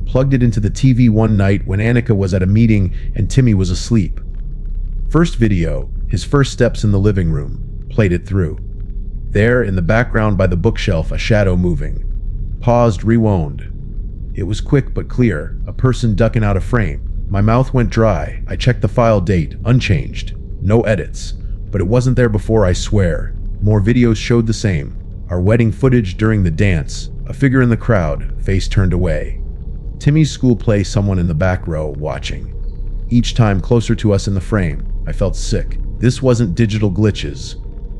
Plugged it into the TV one night when Annika was at a meeting and Timmy was asleep. First video, his first steps in the living room. Played it through. There, in the background by the bookshelf, a shadow moving. Paused, rewound. It was quick but clear, a person ducking out of frame. My mouth went dry. I checked the file date, unchanged. No edits. But it wasn't there before, I swear. More videos showed the same. Our wedding footage during the dance. A figure in the crowd, face turned away. Timmy's school play, someone in the back row, watching. Each time closer to us in the frame. I felt sick. This wasn't digital glitches.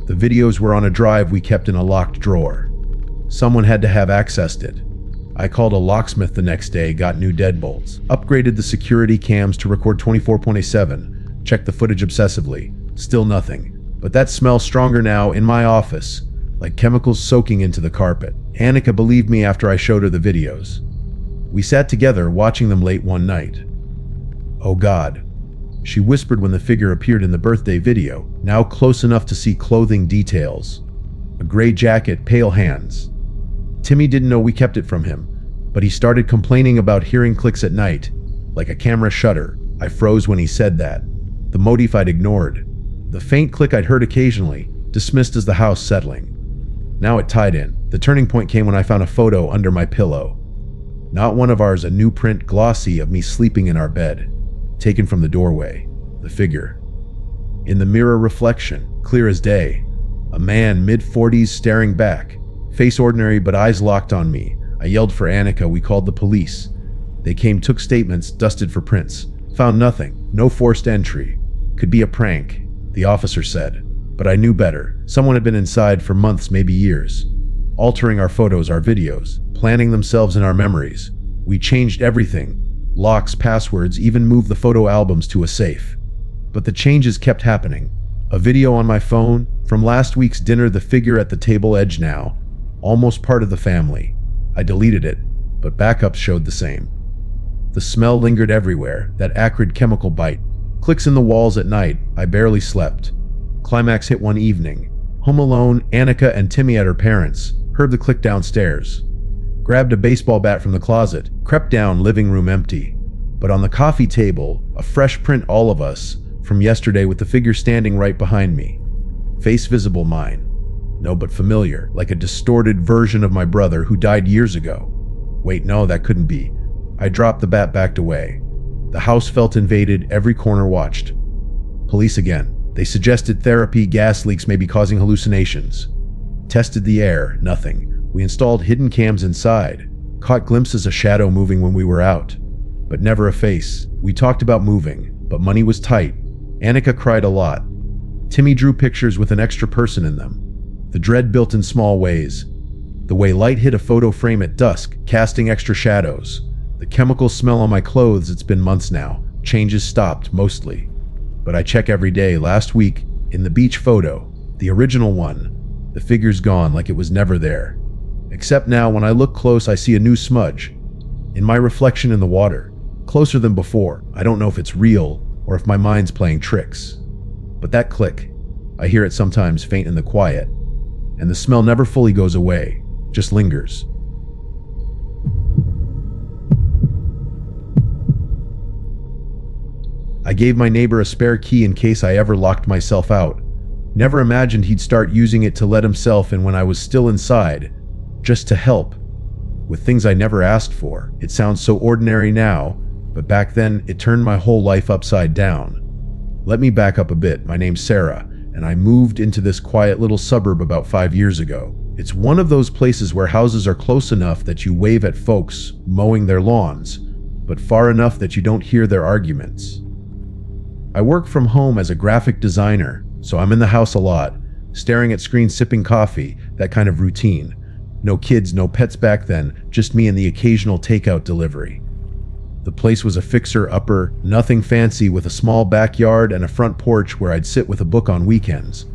The videos were on a drive we kept in a locked drawer. Someone had to have accessed it. I called a locksmith the next day, got new deadbolts, upgraded the security cams to record 24/7, checked the footage obsessively. Still nothing. But that smells stronger now in my office, like chemicals soaking into the carpet. Annika believed me after I showed her the videos. We sat together watching them late one night. "Oh God," she whispered when the figure appeared in the birthday video, now close enough to see clothing details. A gray jacket, pale hands. Timmy didn't know we kept it from him, but he started complaining about hearing clicks at night, like a camera shutter. I froze when he said that. The motif I'd ignored. The faint click I'd heard occasionally, dismissed as the house settling. Now it tied in. The turning point came when I found a photo under my pillow. Not one of ours, a new print, glossy, of me sleeping in our bed, taken from the doorway. The figure. In the mirror reflection, clear as day. A man, mid-40s, staring back. Face ordinary, but eyes locked on me. I yelled for Annika. We called the police. They came, took statements, dusted for prints. Found nothing. No forced entry. Could be a prank, the officer said. But I knew better. Someone had been inside for months, maybe years. Altering our photos, our videos. Planting themselves in our memories. We changed everything. Locks, passwords, even moved the photo albums to a safe. But the changes kept happening. A video on my phone. From last week's dinner, the figure at the table edge now. Almost part of the family. I deleted it, but backups showed the same. The smell lingered everywhere, that acrid chemical bite. Clicks in the walls at night. I barely slept. Climax hit one evening. Home alone, Annika and Timmy at her parents'. Heard the click downstairs. Grabbed a baseball bat from the closet. Crept down, living room empty. But on the coffee table, a fresh print, all of us, from yesterday, with the figure standing right behind me. Face visible, mine. No, but familiar, like a distorted version of my brother who died years ago. Wait, no, that couldn't be. I dropped the bat, backed away. The house felt invaded, every corner watched. Police again. They suggested therapy, gas leaks may be causing hallucinations. Tested the air, nothing. We installed hidden cams inside. Caught glimpses of shadow moving when we were out. But never a face. We talked about moving, but money was tight. Annika cried a lot. Timmy drew pictures with an extra person in them. The dread built in small ways. The way light hit a photo frame at dusk, casting extra shadows. The chemical smell on my clothes, it's been months now. Changes stopped, mostly. But I check every day. Last week, in the beach photo, the original one, the figure's gone, like it was never there. Except now, when I look close, I see a new smudge. In my reflection in the water. Closer than before. I don't know if it's real, or if my mind's playing tricks. But that click, I hear it sometimes, faint in the quiet. And the smell never fully goes away, just lingers. I gave my neighbor a spare key in case I ever locked myself out. Never imagined he'd start using it to let himself in when I was still inside, just to help, with things I never asked for. It sounds so ordinary now, but back then it turned my whole life upside down. Let me back up a bit. My name's Sarah, and I moved into this quiet little suburb about 5 years ago. It's one of those places where houses are close enough that you wave at folks mowing their lawns, but far enough that you don't hear their arguments. I work from home as a graphic designer, so I'm in the house a lot, staring at screens, sipping coffee, that kind of routine. No kids, no pets back then, just me and the occasional takeout delivery. The place was a fixer-upper, nothing fancy, with a small backyard and a front porch where I'd sit with a book on weekends.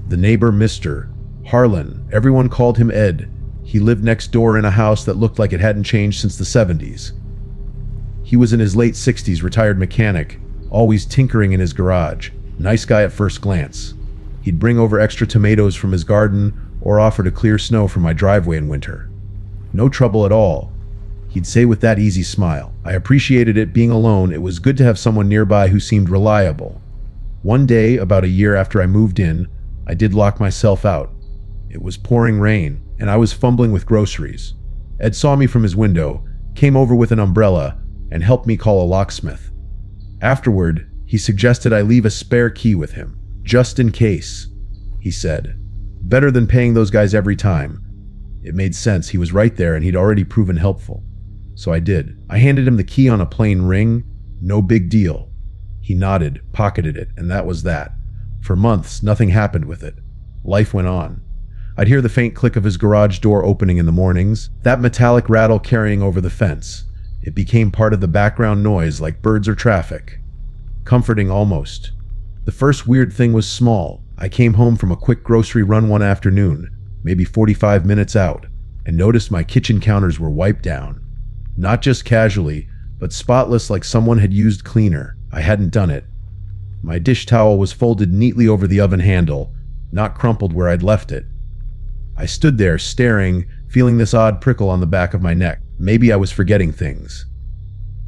The neighbor, Mr. Harlan, everyone called him Ed. He lived next door in a house that looked like it hadn't changed since the 70s. He was in his late 60s, retired mechanic, always tinkering in his garage. Nice guy at first glance. He'd bring over extra tomatoes from his garden or offer to clear snow from my driveway in winter. No trouble at all, he'd say with that easy smile. I appreciated it. Being alone, it was good to have someone nearby who seemed reliable. One day, about a year after I moved in, I did lock myself out. It was pouring rain, and I was fumbling with groceries. Ed saw me from his window, came over with an umbrella, and helped me call a locksmith. Afterward, he suggested I leave a spare key with him, just in case, he said. Better than paying those guys every time. It made sense. He was right there, and he'd already proven helpful. So I did. I handed him the key on a plain ring. No big deal. He nodded, pocketed it, and that was that. For months, nothing happened with it. Life went on. I'd hear the faint click of his garage door opening in the mornings, that metallic rattle carrying over the fence. It became part of the background noise like birds or traffic. Comforting almost. The first weird thing was small. I came home from a quick grocery run one afternoon, maybe 45 minutes out, and noticed my kitchen counters were wiped down. Not just casually, but spotless like someone had used cleaner. I hadn't done it. My dish towel was folded neatly over the oven handle, not crumpled where I'd left it. I stood there staring, feeling this odd prickle on the back of my neck. Maybe I was forgetting things.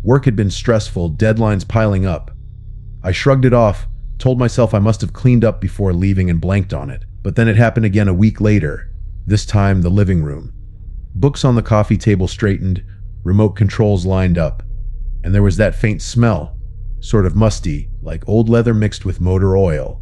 Work had been stressful, deadlines piling up. I shrugged it off, told myself I must have cleaned up before leaving and blanked on it. But then it happened again a week later, this time the living room. Books on the coffee table straightened, remote controls lined up, and there was that faint smell, sort of musty, like old leather mixed with motor oil.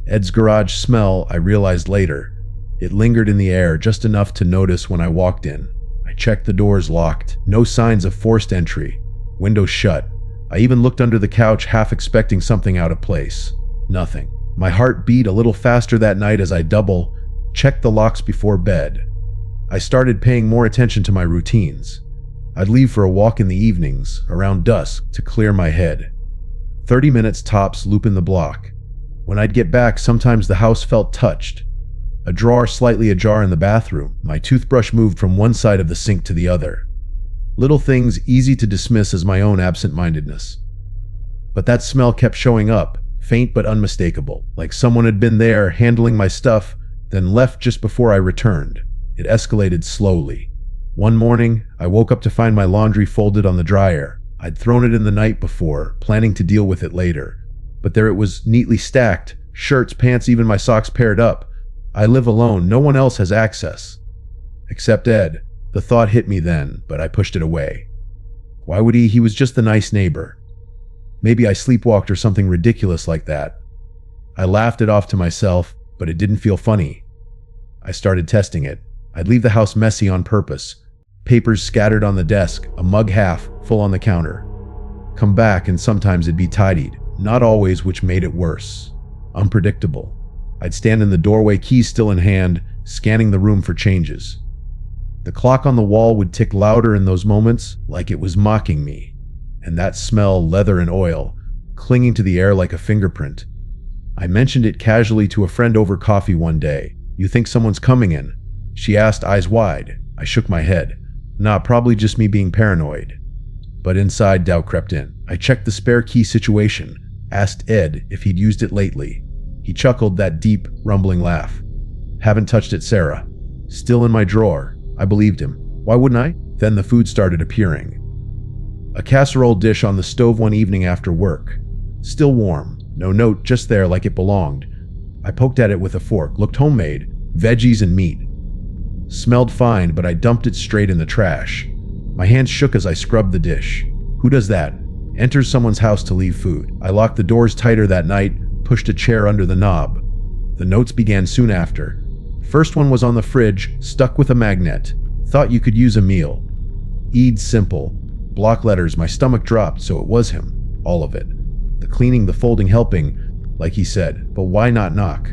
Ed's garage smell, I realized later. It lingered in the air just enough to notice when I walked in. I checked the doors locked, no signs of forced entry, windows shut. I even looked under the couch half expecting something out of place. Nothing. My heart beat a little faster that night as I checked the locks before bed. I started paying more attention to my routines. I'd leave for a walk in the evenings, around dusk, to clear my head. 30 minutes tops looping the block. When I'd get back, sometimes the house felt touched. A drawer slightly ajar in the bathroom. My toothbrush moved from one side of the sink to the other. Little things easy to dismiss as my own absent-mindedness. But that smell kept showing up, faint but unmistakable, like someone had been there handling my stuff, then left just before I returned. It escalated slowly. One morning, I woke up to find my laundry folded on the dryer. I'd thrown it in the night before, planning to deal with it later. But there it was, neatly stacked, shirts, pants, even my socks paired up. I live alone, no one else has access. Except Ed. The thought hit me then, but I pushed it away. Why would he? He was just the nice neighbor. Maybe I sleepwalked or something ridiculous like that. I laughed it off to myself, but it didn't feel funny. I started testing it. I'd leave the house messy on purpose. Papers scattered on the desk, a mug half full on the counter. Come back and sometimes it'd be tidied. Not always, which made it worse. Unpredictable. I'd stand in the doorway, keys still in hand, scanning the room for changes. The clock on the wall would tick louder in those moments, like it was mocking me. And that smell, leather and oil, clinging to the air like a fingerprint. I mentioned it casually to a friend over coffee one day. "You think someone's coming in?" She asked, eyes wide. I shook my head. Nah, probably just me being paranoid. But inside, doubt crept in. I checked the spare key situation, asked Ed if he'd used it lately. He chuckled, that deep, rumbling laugh. "Haven't touched it, Sarah. Still in my drawer." I believed him. Why wouldn't I? Then the food started appearing. A casserole dish on the stove one evening after work. Still warm. No note, just there like it belonged. I poked at it with a fork. Looked homemade. Veggies and meat. Smelled fine, but I dumped it straight in the trash. My hands shook as I scrubbed the dish. Who does that? Enters someone's house to leave food. I locked the doors tighter that night, pushed a chair under the knob. The notes began soon after. First one was on the fridge, stuck with a magnet. Thought you could use a meal. Eid simple. Block letters. My stomach dropped, so it was him. All of it. The cleaning, the folding, helping, like he said. But why not knock?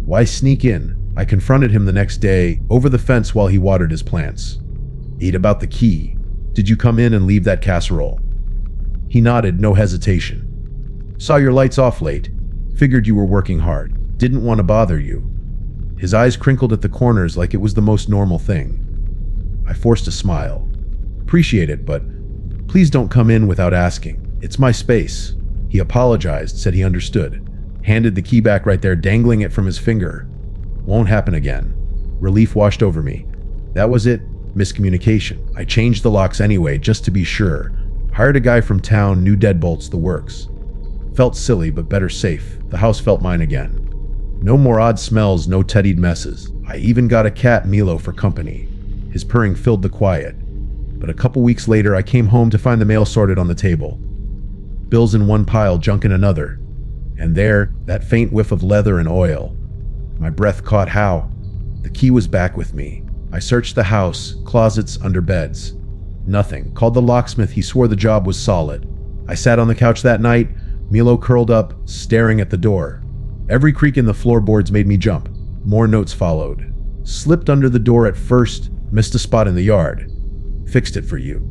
Why sneak in? I confronted him the next day, over the fence while he watered his plants. Eid, about the key. Did you come in and leave that casserole? He nodded, no hesitation. Saw your lights off late. Figured you were working hard. Didn't want to bother you. His eyes crinkled at the corners like it was the most normal thing. I forced a smile. Appreciate it, but please don't come in without asking. It's my space. He apologized, said he understood. Handed the key back right there, dangling it from his finger. Won't happen again. Relief washed over me. That was it. Miscommunication. I changed the locks anyway, just to be sure. Hired a guy from town, new deadbolts, the works. Felt silly, but better safe. The house felt mine again. No more odd smells, no teddied messes. I even got a cat, Milo, for company. His purring filled the quiet. But a couple weeks later, I came home to find the mail sorted on the table. Bills in one pile, junk in another. And there, that faint whiff of leather and oil. My breath caught. How? The key was back with me. I searched the house, closets, under beds. Nothing. Called the locksmith. He swore the job was solid. I sat on the couch that night, Milo curled up, staring at the door. Every creak in the floorboards made me jump. More notes followed. Slipped under the door at first, missed a spot in the yard. Fixed it for you.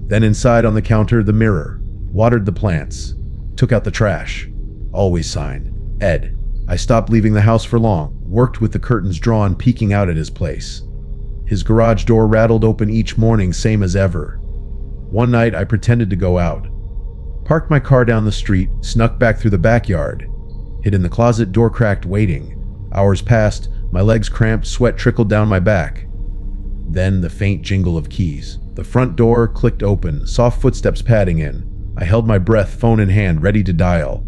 Then inside on the counter, the mirror. Watered the plants. Took out the trash. Always signed, Ed. I stopped leaving the house for long, worked with the curtains drawn, peeking out at his place. His garage door rattled open each morning, same as ever. One night, I pretended to go out. Parked my car down the street, snuck back through the backyard. Hid in the closet, door cracked, waiting. Hours passed, my legs cramped, sweat trickled down my back. Then the faint jingle of keys. The front door clicked open, soft footsteps padding in. I held my breath, phone in hand, ready to dial.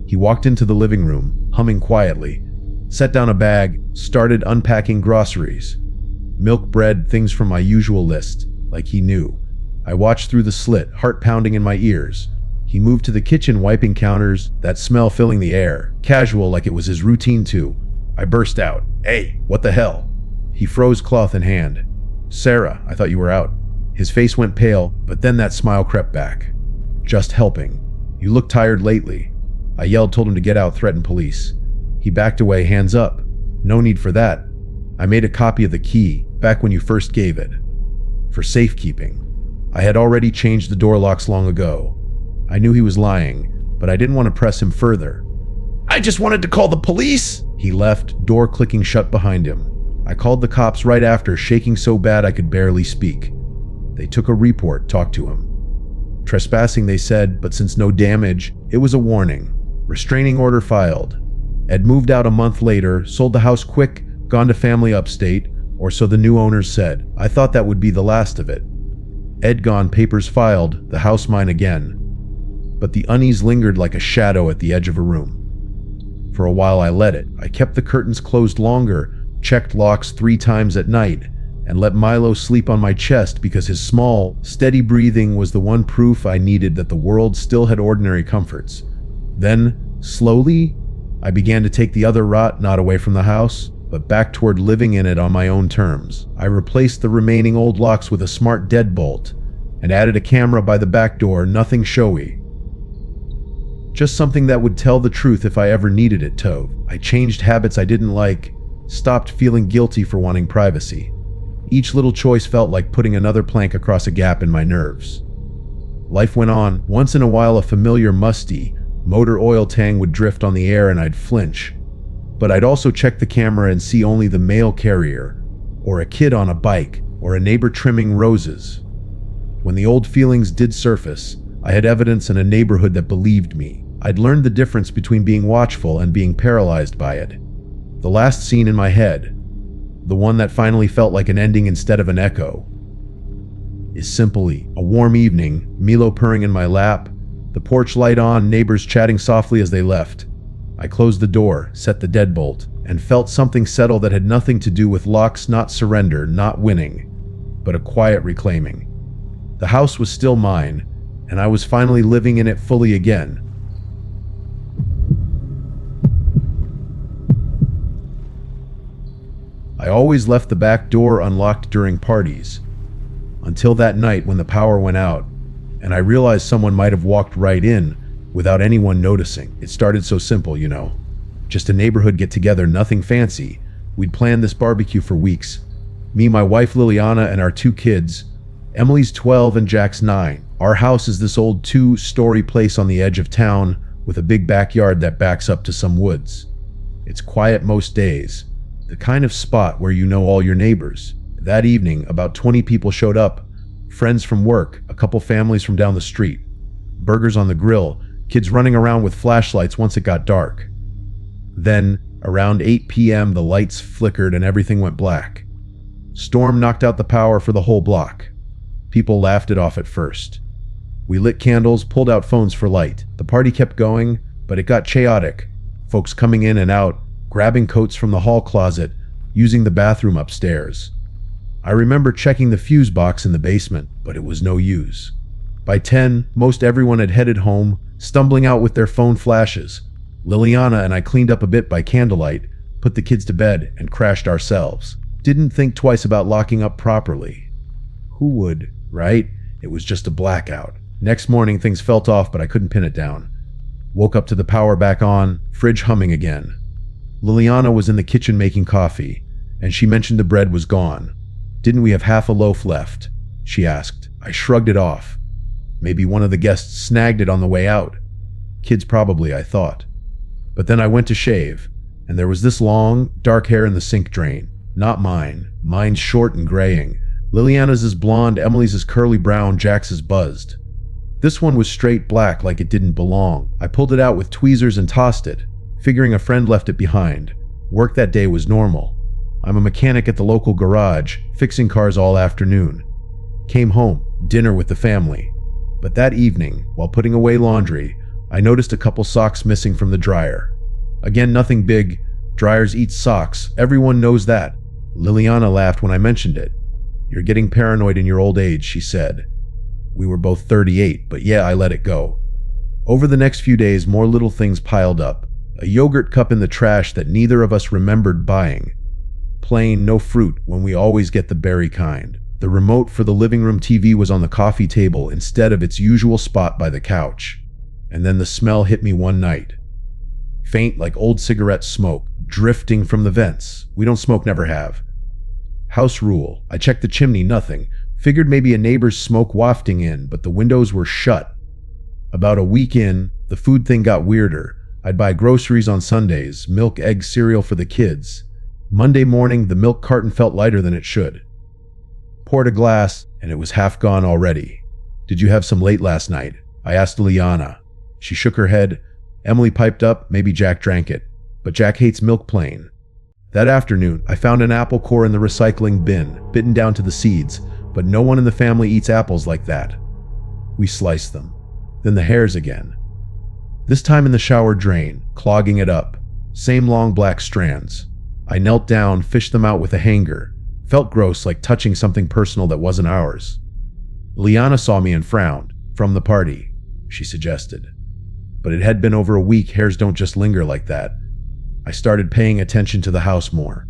He walked into the living room, humming quietly, set down a bag, started unpacking groceries. Milk, bread, things from my usual list, like he knew. I watched through the slit, heart pounding in my ears. He moved to the kitchen, wiping counters, that smell filling the air, casual like it was his routine too. I burst out, "Hey, what the hell?" He froze, cloth in hand. "Sarah, I thought you were out." His face went pale, but then that smile crept back. "Just helping. You look tired lately." I yelled, told him to get out, threatened police. He backed away, hands up. "No need for that. I made a copy of the key, back when you first gave it. For safekeeping. I had already changed the door locks long ago." I knew he was lying, but I didn't want to press him further. "I just wanted to call the police!" He left, door clicking shut behind him. I called the cops right after, shaking so bad I could barely speak. They took a report, talked to him. Trespassing, they said, but since no damage, it was a warning. Restraining order filed. Ed moved out a month later, sold the house quick, gone to family upstate, or so the new owners said. I thought that would be the last of it. Ed gone, papers filed, the house mine again. But the unease lingered like a shadow at the edge of a room. For a while I let it. I kept the curtains closed longer, checked locks 3 times at night, and let Milo sleep on my chest because his small, steady breathing was the one proof I needed that the world still had ordinary comforts. Then, slowly, I began to take the other route, not away from the house, but back toward living in it on my own terms. I replaced the remaining old locks with a smart deadbolt and added a camera by the back door, nothing showy. Just something that would tell the truth if I ever needed it, Tove. I changed habits I didn't like, stopped feeling guilty for wanting privacy. Each little choice felt like putting another plank across a gap in my nerves. Life went on. Once in a while, a familiar musty, motor oil tang would drift on the air and I'd flinch. But I'd also check the camera and see only the mail carrier, or a kid on a bike, or a neighbor trimming roses. When the old feelings did surface, I had evidence in a neighborhood that believed me. I'd learned the difference between being watchful and being paralyzed by it. The last scene in my head, the one that finally felt like an ending instead of an echo, is simply a warm evening, Milo purring in my lap, the porch light on, neighbors chatting softly as they left. I closed the door, set the deadbolt, and felt something settle that had nothing to do with locks, not surrender, not winning, but a quiet reclaiming. The house was still mine, and I was finally living in it fully again. I always left the back door unlocked during parties, until that night when the power went out, and I realized someone might have walked right in without anyone noticing. It started so simple, you know. Just a neighborhood get-together, nothing fancy. We'd planned this barbecue for weeks. Me, my wife Liliana, and our 2 kids. Emily's 12 and Jack's 9. Our house is this old 2-story place on the edge of town with a big backyard that backs up to some woods. It's quiet most days. The kind of spot where you know all your neighbors. That evening, about 20 people showed up. Friends from work, a couple families from down the street. Burgers on the grill, kids running around with flashlights once it got dark. Then, around 8 p.m., the lights flickered and everything went black. Storm knocked out the power for the whole block. People laughed it off at first. We lit candles, pulled out phones for light. The party kept going, but it got chaotic. Folks coming in and out, grabbing coats from the hall closet, using the bathroom upstairs. I remember checking the fuse box in the basement, but it was no use. By 10, most everyone had headed home, stumbling out with their phone flashes. Liliana and I cleaned up a bit by candlelight, put the kids to bed, and crashed ourselves. Didn't think twice about locking up properly. Who would, right? It was just a blackout. Next morning, things felt off, but I couldn't pin it down. Woke up to the power back on, fridge humming again. Liliana was in the kitchen making coffee, and she mentioned the bread was gone. Didn't we have half a loaf left? She asked. I shrugged it off. Maybe one of the guests snagged it on the way out. Kids probably, I thought. But then I went to shave, and there was this long, dark hair in the sink drain. Not mine. Mine's short and graying. Liliana's is blonde, Emily's is curly brown, Jack's is buzzed. This one was straight black like it didn't belong. I pulled it out with tweezers and tossed it, figuring a friend left it behind. Work that day was normal. I'm a mechanic at the local garage, fixing cars all afternoon. Came home, dinner with the family. But that evening, while putting away laundry, I noticed a couple socks missing from the dryer. Again, nothing big. Dryers eat socks. Everyone knows that. Liliana laughed when I mentioned it. You're getting paranoid in your old age, she said. We were both 38, but yeah, I let it go. Over the next few days, more little things piled up. A yogurt cup in the trash that neither of us remembered buying. Plain, no fruit, when we always get the berry kind. The remote for the living room TV was on the coffee table instead of its usual spot by the couch. And then the smell hit me one night. Faint like old cigarette smoke, drifting from the vents. We don't smoke, never have. House rule. I checked the chimney, nothing. Figured maybe a neighbor's smoke wafting in, but the windows were shut. About a week in, the food thing got weirder. I'd buy groceries on Sundays, milk, eggs, cereal for the kids. Monday morning, the milk carton felt lighter than it should. Poured a glass, and it was half gone already. Did you have some late last night? I asked Liana. She shook her head. Emily piped up, maybe Jack drank it. But Jack hates milk plain. That afternoon, I found an apple core in the recycling bin, bitten down to the seeds, but no one in the family eats apples like that. We sliced them. Then the hairs again. This time in the shower drain, clogging it up. Same long black strands. I knelt down, fished them out with a hanger. Felt gross, like touching something personal that wasn't ours. Liana saw me and frowned. From the party, she suggested. But it had been over a week, hairs don't just linger like that. I started paying attention to the house more.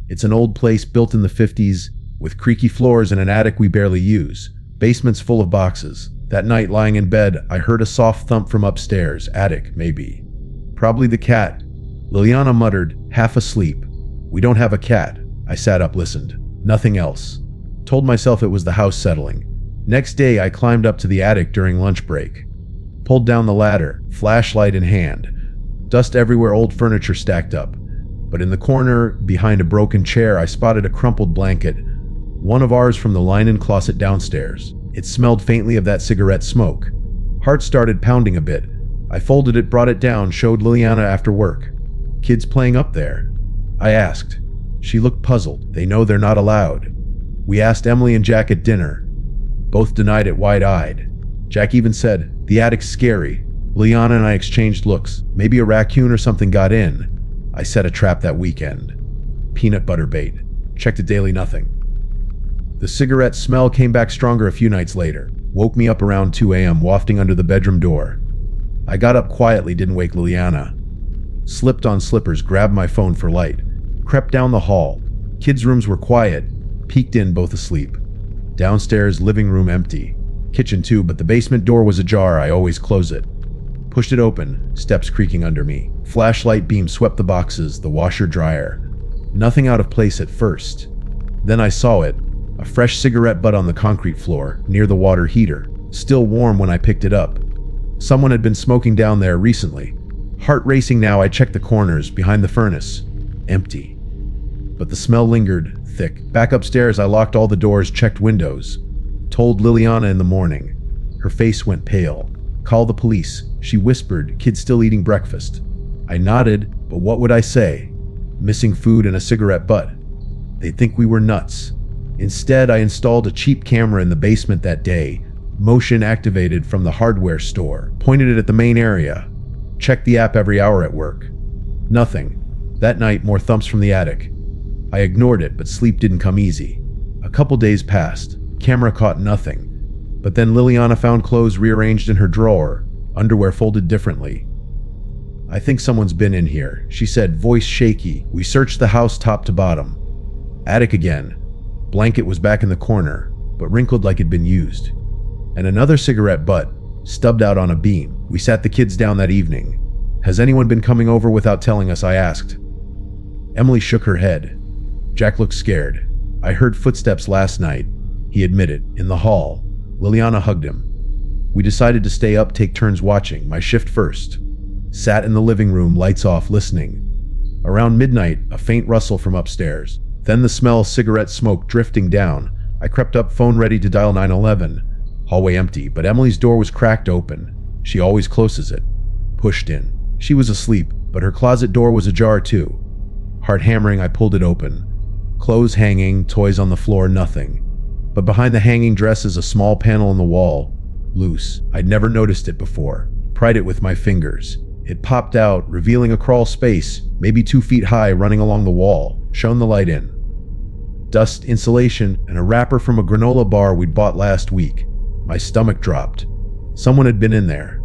It's an old place built in the 50s, with creaky floors and an attic we barely use. Basement's full of boxes. That night, lying in bed, I heard a soft thump from upstairs. Attic, maybe. Probably the cat. Liliana muttered, half asleep. We don't have a cat. I sat up, listened. Nothing else. Told myself it was the house settling. Next day, I climbed up to the attic during lunch break. Pulled down the ladder, flashlight in hand. Dust everywhere, old furniture stacked up. But in the corner, behind a broken chair, I spotted a crumpled blanket. One of ours from the linen closet downstairs. It smelled faintly of that cigarette smoke. Heart started pounding a bit. I folded it, brought it down, showed Liliana after work. Kids playing up there? I asked. She looked puzzled. They know they're not allowed. We asked Emily and Jack at dinner. Both denied it wide-eyed. Jack even said, the attic's scary. Liana and I exchanged looks. Maybe a raccoon or something got in. I set a trap that weekend. Peanut butter bait. Checked it daily, nothing. The cigarette smell came back stronger a few nights later. Woke me up around 2 a.m., wafting under the bedroom door. I got up quietly, didn't wake Liliana. Slipped on slippers, grabbed my phone for light. Crept down the hall. Kids' rooms were quiet. Peeked in, both asleep. Downstairs, living room empty. Kitchen too, but the basement door was ajar. I always close it. Pushed it open, steps creaking under me. Flashlight beam swept the boxes, the washer dryer. Nothing out of place at first. Then I saw it. A fresh cigarette butt on the concrete floor, near the water heater. Still warm when I picked it up. Someone had been smoking down there recently. Heart racing now, I checked the corners, behind the furnace. Empty. But the smell lingered, thick. Back upstairs, I locked all the doors, checked windows. Told Liliana in the morning. Her face went pale. Call the police. She whispered, kids still eating breakfast. I nodded, but what would I say? Missing food and a cigarette butt. They'd think we were nuts. Instead, I installed a cheap camera in the basement that day, motion activated from the hardware store, pointed it at the main area. Checked the app every hour at work. Nothing. That night, more thumps from the attic. I ignored it, but sleep didn't come easy. A couple days passed. Camera caught nothing. But then Liliana found clothes rearranged in her drawer, underwear folded differently. I think someone's been in here, she said, voice shaky. We searched the house top to bottom. Attic again. Blanket was back in the corner, but wrinkled like it'd been used. And another cigarette butt, stubbed out on a beam. We sat the kids down that evening. Has anyone been coming over without telling us? I asked. Emily shook her head. Jack looked scared. I heard footsteps last night, he admitted, in the hall. Liliana hugged him. We decided to stay up, take turns watching, my shift first. Sat in the living room, lights off, listening. Around midnight, a faint rustle from upstairs. Then the smell of cigarette smoke drifting down. I crept up, phone ready to dial 911. Hallway empty, but Emily's door was cracked open. She always closes it. Pushed in. She was asleep, but her closet door was ajar too. Heart hammering, I pulled it open. Clothes hanging, toys on the floor, nothing. But behind the hanging dress is a small panel in the wall. Loose. I'd never noticed it before. Pried it with my fingers. It popped out, revealing a crawl space, maybe 2 feet high, running along the wall. Shone the light in. Dust, insulation, and a wrapper from a granola bar we'd bought last week. My stomach dropped. Someone had been in there.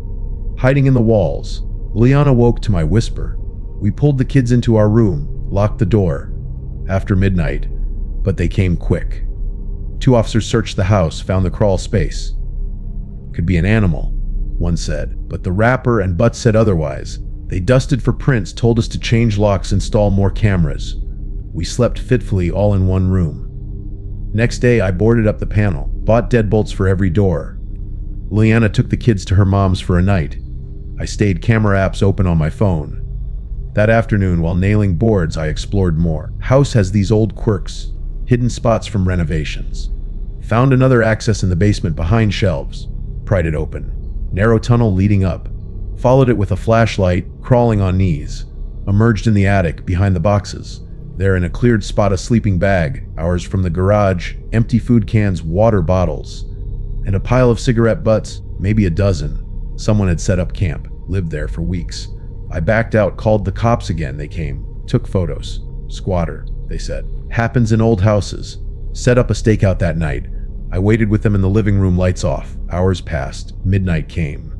Hiding in the walls. Liana woke to my whisper. We pulled the kids into our room, locked the door. After midnight, but they came quick. 2 officers searched the house, found the crawl space. Could be an animal, one said, but the wrapper and butt said otherwise. They dusted for prints, told us to change locks, install more cameras. We slept fitfully all in one room. Next day, I boarded up the panel, bought deadbolts for every door. Liana took the kids to her mom's for a night. I stayed, camera apps open on my phone. That afternoon, while nailing boards, I explored more. House has these old quirks, hidden spots from renovations. Found another access in the basement behind shelves. Pried it open. Narrow tunnel leading up. Followed it with a flashlight, crawling on knees. Emerged in the attic, behind the boxes. There in a cleared spot, a sleeping bag, ours from the garage, empty food cans, water bottles, and a pile of cigarette butts, maybe a dozen. Someone had set up camp, lived there for weeks. I backed out, called the cops again. They came, took photos. Squatter, they said. Happens in old houses. Set up a stakeout that night. I waited with them in the living room, lights off. Hours passed. Midnight came.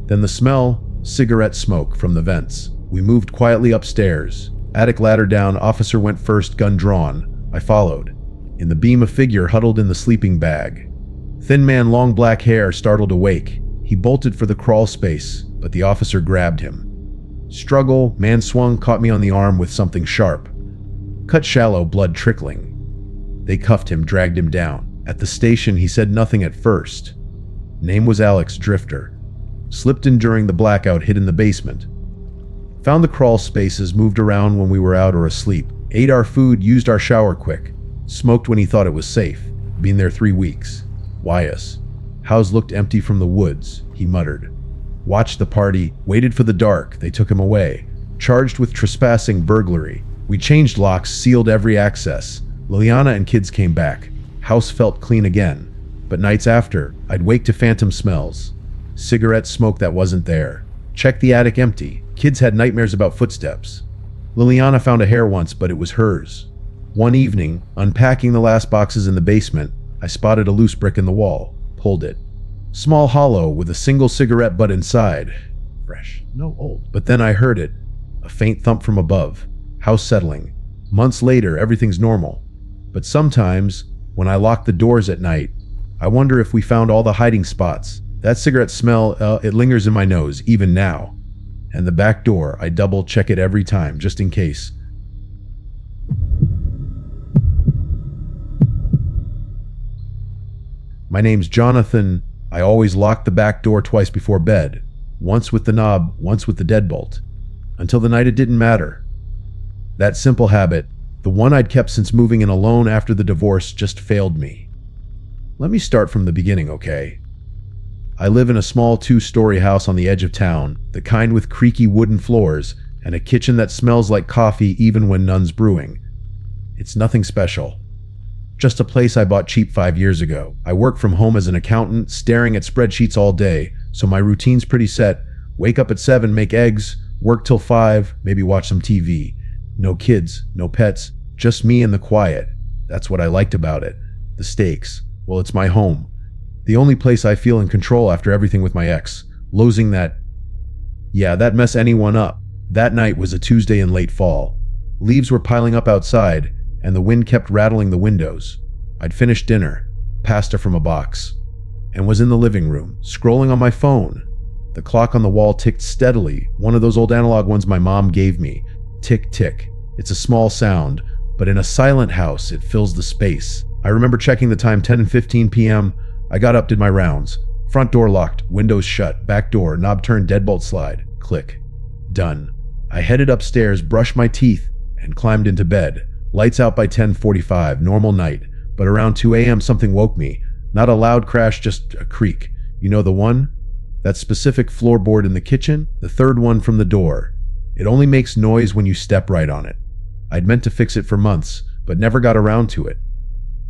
Then the smell, cigarette smoke from the vents. We moved quietly upstairs. Attic ladder down, officer went first, gun drawn. I followed. In the beam, a figure huddled in the sleeping bag. Thin man, long black hair, startled awake. He bolted for the crawl space, but the officer grabbed him. Struggle, man swung, caught me on the arm with something sharp. Cut shallow, blood trickling. They cuffed him, dragged him down. At the station, he said nothing at first. Name was Alex, drifter. Slipped in during the blackout, hid in the basement. Found the crawl spaces, moved around when we were out or asleep. Ate our food, used our shower quick. Smoked when he thought it was safe. Been there 3 weeks. Why us? House looked empty from the woods, he muttered. Watched the party, waited for the dark, they took him away. Charged with trespassing, burglary. We changed locks, sealed every access. Liliana and kids came back. House felt clean again. But nights after, I'd wake to phantom smells. Cigarette smoke that wasn't there. Checked the attic, empty. Kids had nightmares about footsteps. Liliana found a hair once, but it was hers. One evening, unpacking the last boxes in the basement, I spotted a loose brick in the wall. Pulled it. Small hollow with a single cigarette butt inside. Fresh, no old. But then I heard it. A faint thump from above. House settling. Months later, everything's normal. But sometimes, when I lock the doors at night, I wonder if we found all the hiding spots. That cigarette smell, it lingers in my nose, even now. And the back door, I double check it every time, just in case. My name's Jonathan. I always lock the back door twice before bed. Once with the knob, once with the deadbolt. Until the night it didn't matter. That simple habit, the one I'd kept since moving in alone after the divorce, just failed me. Let me start from the beginning, okay? I live in a small 2-story house on the edge of town, the kind with creaky wooden floors, and a kitchen that smells like coffee even when none's brewing. It's nothing special. Just a place I bought cheap 5 years ago. I work from home as an accountant, staring at spreadsheets all day, so my routine's pretty set. Wake up at 7, make eggs, work till 5, maybe watch some TV. No kids, no pets, just me and the quiet. That's what I liked about it. The stakes. Well, it's my home. The only place I feel in control after everything with my ex. Losing that mess anyone up. That night was a Tuesday in late fall. Leaves were piling up outside, and the wind kept rattling the windows. I'd finished dinner, pasta from a box, and was in the living room, scrolling on my phone. The clock on the wall ticked steadily, one of those old analog ones my mom gave me. Tick, tick. It's a small sound, but in a silent house, it fills the space. I remember checking the time, 10 and 15 p.m. I got up, did my rounds. Front door locked, windows shut, back door, knob turned, deadbolt slide. Click. Done. I headed upstairs, brushed my teeth, and climbed into bed. Lights out by 10:45, normal night. But around 2 a.m. something woke me. Not a loud crash, just a creak. You know the one? That specific floorboard in the kitchen? The third one from the door. It only makes noise when you step right on it. I'd meant to fix it for months, but never got around to it.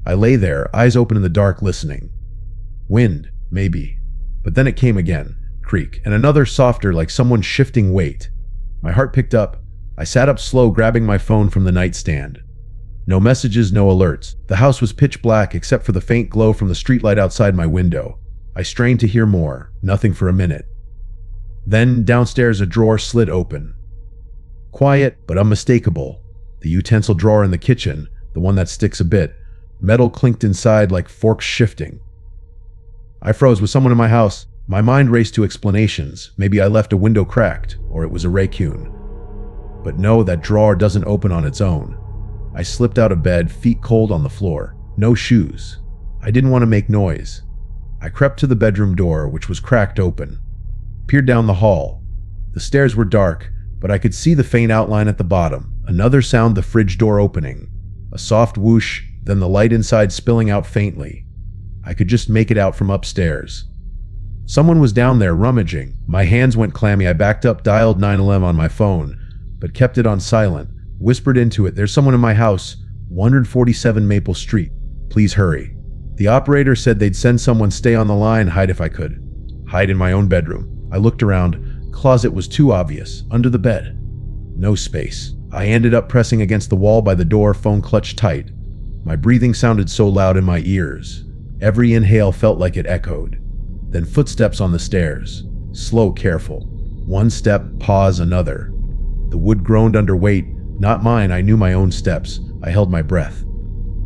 I lay there, eyes open in the dark, listening. Wind, maybe. But then it came again. Creak. And another softer, like someone shifting weight. My heart picked up. I sat up slow, grabbing my phone from the nightstand. No messages, no alerts. The house was pitch black except for the faint glow from the streetlight outside my window. I strained to hear more. Nothing for a minute. Then, downstairs, a drawer slid open. Quiet, but unmistakable. The utensil drawer in the kitchen, the one that sticks a bit. Metal clinked inside like forks shifting. I froze. Was someone in my house? My mind raced to explanations. Maybe I left a window cracked, or it was a raccoon. But no, that drawer doesn't open on its own. I slipped out of bed, feet cold on the floor. No shoes. I didn't want to make noise. I crept to the bedroom door, which was cracked open. Peered down the hall. The stairs were dark, but I could see the faint outline at the bottom. Another sound, the fridge door opening. A soft whoosh, then the light inside spilling out faintly. I could just make it out from upstairs. Someone was down there rummaging. My hands went clammy. I backed up, dialed 911 on my phone, but kept it on silent. Whispered into it, "There's someone in my house, 147 Maple Street. Please hurry." The operator said they'd send someone. Stay on the line, hide if I could. Hide in my own bedroom. I looked around. Closet was too obvious. Under the bed. No space. I ended up pressing against the wall by the door, phone clutched tight. My breathing sounded so loud in my ears. Every inhale felt like it echoed. Then footsteps on the stairs. Slow, careful. One step, pause, another. The wood groaned under weight. Not mine, I knew my own steps. I held my breath.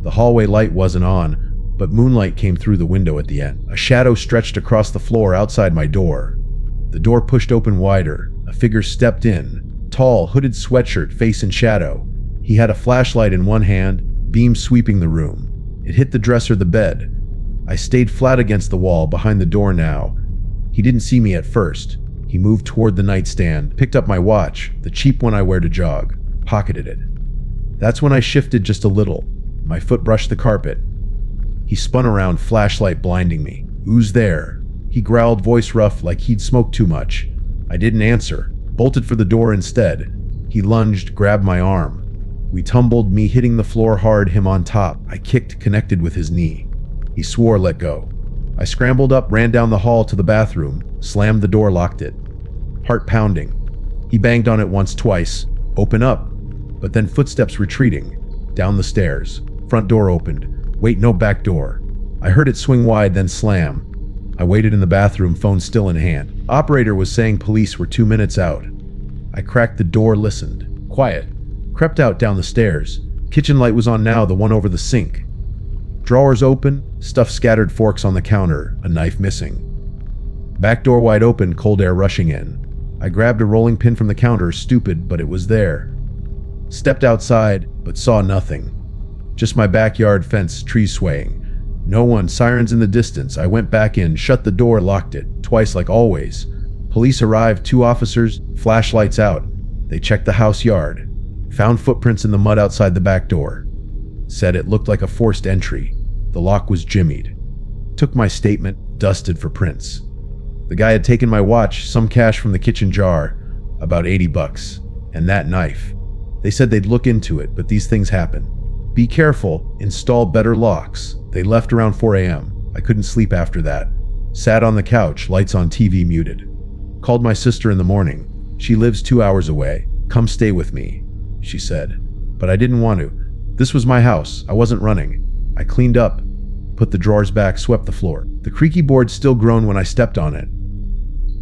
The hallway light wasn't on, but moonlight came through the window at the end. A shadow stretched across the floor outside my door. The door pushed open wider. A figure stepped in. Tall, hooded sweatshirt, face in shadow. He had a flashlight in one hand, beam sweeping the room. It hit the dresser, the bed. I stayed flat against the wall, behind the door now. He didn't see me at first. He moved toward the nightstand, picked up my watch, the cheap one I wear to jog, pocketed it. That's when I shifted just a little. My foot brushed the carpet. He spun around, flashlight blinding me. "Who's there?" He growled, voice rough, like he'd smoked too much. I didn't answer, bolted for the door instead. He lunged, grabbed my arm. We tumbled, me hitting the floor hard, him on top. I kicked, connected with his knee. He swore, let go. I scrambled up, ran down the hall to the bathroom, slammed the door, locked it. Heart pounding. He banged on it once, twice. Open up. But then footsteps retreating. Down the stairs. Front door opened. Wait, no, back door. I heard it swing wide, then slam. I waited in the bathroom, phone still in hand. Operator was saying police were 2 minutes out. I cracked the door, listened. Quiet. Crept out down the stairs. Kitchen light was on now, the one over the sink. Drawers open, stuff scattered, forks on the counter, a knife missing. Back door wide open, cold air rushing in. I grabbed a rolling pin from the counter, stupid, but it was there. Stepped outside, but saw nothing. Just my backyard fence, trees swaying. No one, sirens in the distance. I went back in, shut the door, locked it, twice like always. Police arrived, 2 officers, flashlights out. They checked the house yard. Found footprints in the mud outside the back door. Said it looked like a forced entry. The lock was jimmied. Took my statement, dusted for prints. The guy had taken my watch, some cash from the kitchen jar, about $80, and that knife. They said they'd look into it, but these things happen. Be careful, install better locks. They left around 4 a.m. I couldn't sleep after that. Sat on the couch, lights on, TV muted. Called my sister in the morning. She lives 2 hours away. Come stay with me, she said. But I didn't want to. This was my house. I wasn't running. I cleaned up, put the drawers back, swept the floor. The creaky board still groaned when I stepped on it.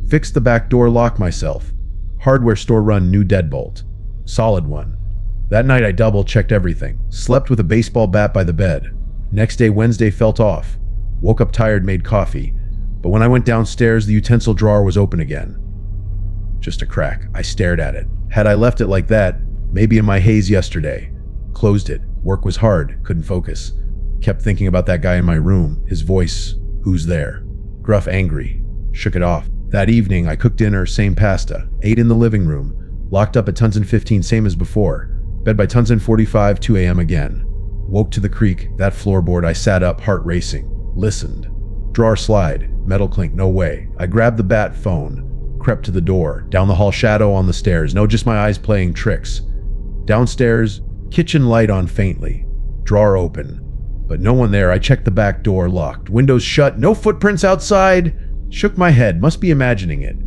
Fixed the back door lock myself. Hardware store run, new deadbolt. Solid one. That night I double-checked everything. Slept with a baseball bat by the bed. Next day, Wednesday, felt off. Woke up tired, made coffee. But when I went downstairs, the utensil drawer was open again. Just a crack. I stared at it. Had I left it like that, maybe in my haze yesterday. Closed it. Work was hard, couldn't focus. Kept thinking about that guy in my room, his voice, who's there? Gruff, angry. Shook it off. That evening, I cooked dinner, same pasta. Ate in the living room. Locked up at tons and 15, same as before. Bed by tons and 45, 2 a.m. again. Woke to the creak, that floorboard. I sat up, heart racing. Listened. Drawer slide. Metal clink, no way. I grabbed the bat phone. Crept to the door. Down the hall, shadow on the stairs. No, just my eyes playing tricks. Downstairs, kitchen light on faintly. Drawer open. But no one there. I checked the back door, locked. Windows shut, no footprints outside. Shook my head, must be imagining it.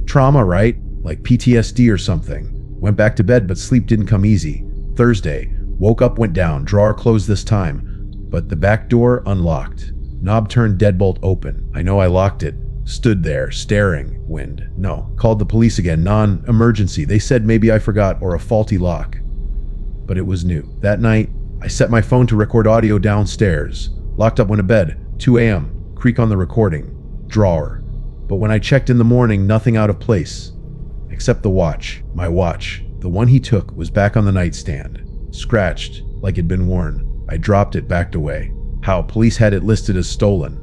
Trauma, right? Like PTSD or something. Went back to bed, but sleep didn't come easy. Thursday, woke up, went down. Drawer closed this time. But the back door unlocked. Knob turned, deadbolt open. I know I locked it. Stood there, staring. Wind. No. Called the police again. Non-emergency. They said maybe I forgot or a faulty lock. But it was new. That night, I set my phone to record audio downstairs. Locked up, went to bed. 2 a.m. Creak on the recording. Drawer. But when I checked in the morning, nothing out of place. Except the watch. My watch. The one he took was back on the nightstand. Scratched, like it'd been worn. I dropped it, backed away. How? Police had it listed as stolen.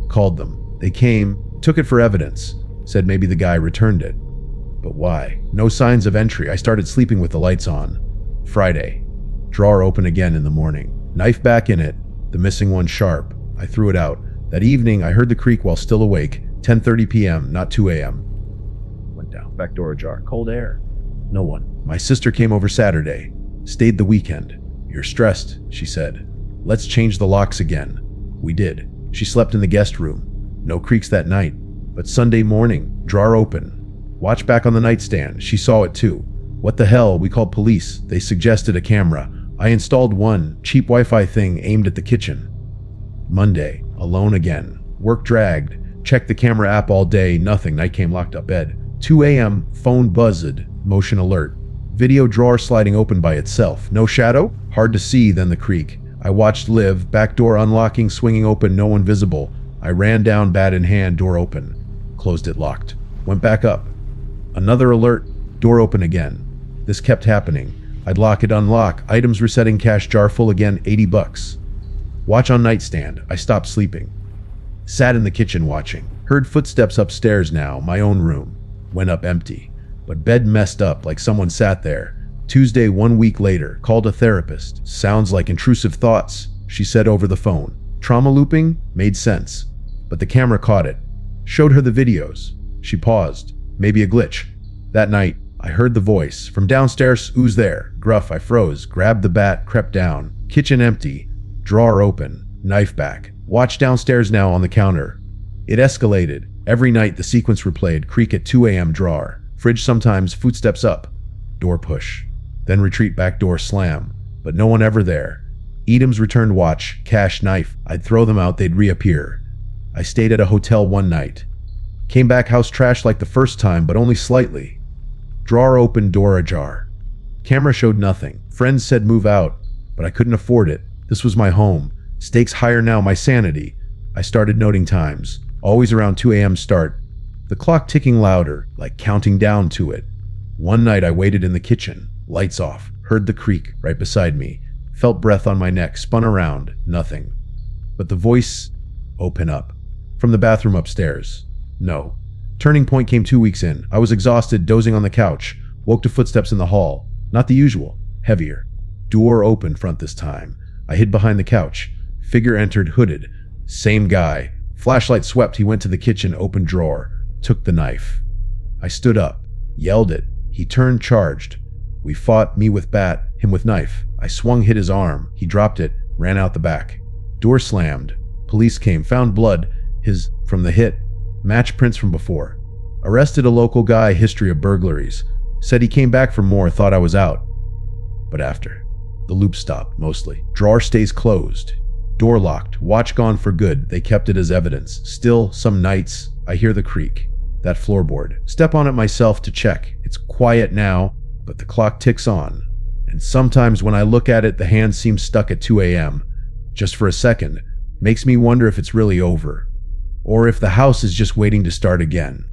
Called them. They came, took it for evidence. Said maybe the guy returned it. But why? No signs of entry. I started sleeping with the lights on. Friday. Drawer open again in the morning. Knife back in it. The missing one sharp. I threw it out. That evening, I heard the creak while still awake. 10:30 p.m., not 2 a.m. Went down. Back door ajar. Cold air. No one. My sister came over Saturday. Stayed the weekend. You're stressed, she said. Let's change the locks again. We did. She slept in the guest room. No creaks that night. But Sunday morning, drawer open. Watch back on the nightstand. She saw it too. What the hell? We called police. They suggested a camera. I installed one, cheap Wi-Fi thing aimed at the kitchen. Monday, alone again. Work dragged. Checked the camera app all day, nothing. Night came, locked up bed. 2 a.m., phone buzzed. Motion alert. Video drawer sliding open by itself. No shadow? Hard to see, then the creak. I watched live, back door unlocking, swinging open, no one visible. I ran down, bat in hand, door open. Closed it, locked. Went back up. Another alert, door open again. This kept happening. I'd lock it, unlock. Items resetting, cash jar full again, $80. Watch on nightstand. I stopped sleeping. Sat in the kitchen watching. Heard footsteps upstairs now, my own room. Went up empty. But bed messed up like someone sat there. Tuesday, 1 week later. Called a therapist. Sounds like intrusive thoughts, she said over the phone. Trauma looping? Made sense. But the camera caught it. Showed her the videos. She paused. Maybe a glitch. That night, I heard the voice. From downstairs, who's there? Gruff, I froze. Grabbed the bat, crept down. Kitchen empty. Drawer open. Knife back. Watch downstairs now on the counter. It escalated. Every night the sequence replayed. Creak at 2 a.m. drawer. Fridge sometimes, footsteps up. Door push. Then retreat, back door slam. But no one ever there. Items returned, watch, cash, knife. I'd throw them out, they'd reappear. I stayed at a hotel one night. Came back, house trash like the first time, but only slightly. Drawer open, door ajar. Camera showed nothing. Friends said move out, but I couldn't afford it. This was my home. Stakes higher now, my sanity. I started noting times. Always around 2 a.m. start. The clock ticking louder, like counting down to it. One night I waited in the kitchen. Lights off. Heard the creak right beside me. Felt breath on my neck. Spun around. Nothing. But the voice... Open up. From the bathroom upstairs. No. Turning point came 2 weeks in. I was exhausted, dozing on the couch. Woke to footsteps in the hall. Not the usual. Heavier. Door open front this time. I hid behind the couch. Figure entered, hooded. Same guy. Flashlight swept, he went to the kitchen, opened drawer. Took the knife. I stood up. Yelled it. He turned, charged. We fought, me with bat, him with knife. I swung, hit his arm. He dropped it, ran out the back. Door slammed. Police came, found blood, his from the hit. Match prints from before. Arrested a local guy, history of burglaries. Said he came back for more, thought I was out. But after. The loop stopped, mostly. Drawer stays closed. Door locked. Watch gone for good. They kept it as evidence. Still, some nights, I hear the creak. That floorboard. Step on it myself to check. It's quiet now, but the clock ticks on. And sometimes when I look at it, the hand seems stuck at 2 a.m. Just for a second. Makes me wonder if it's really over. Or if the house is just waiting to start again.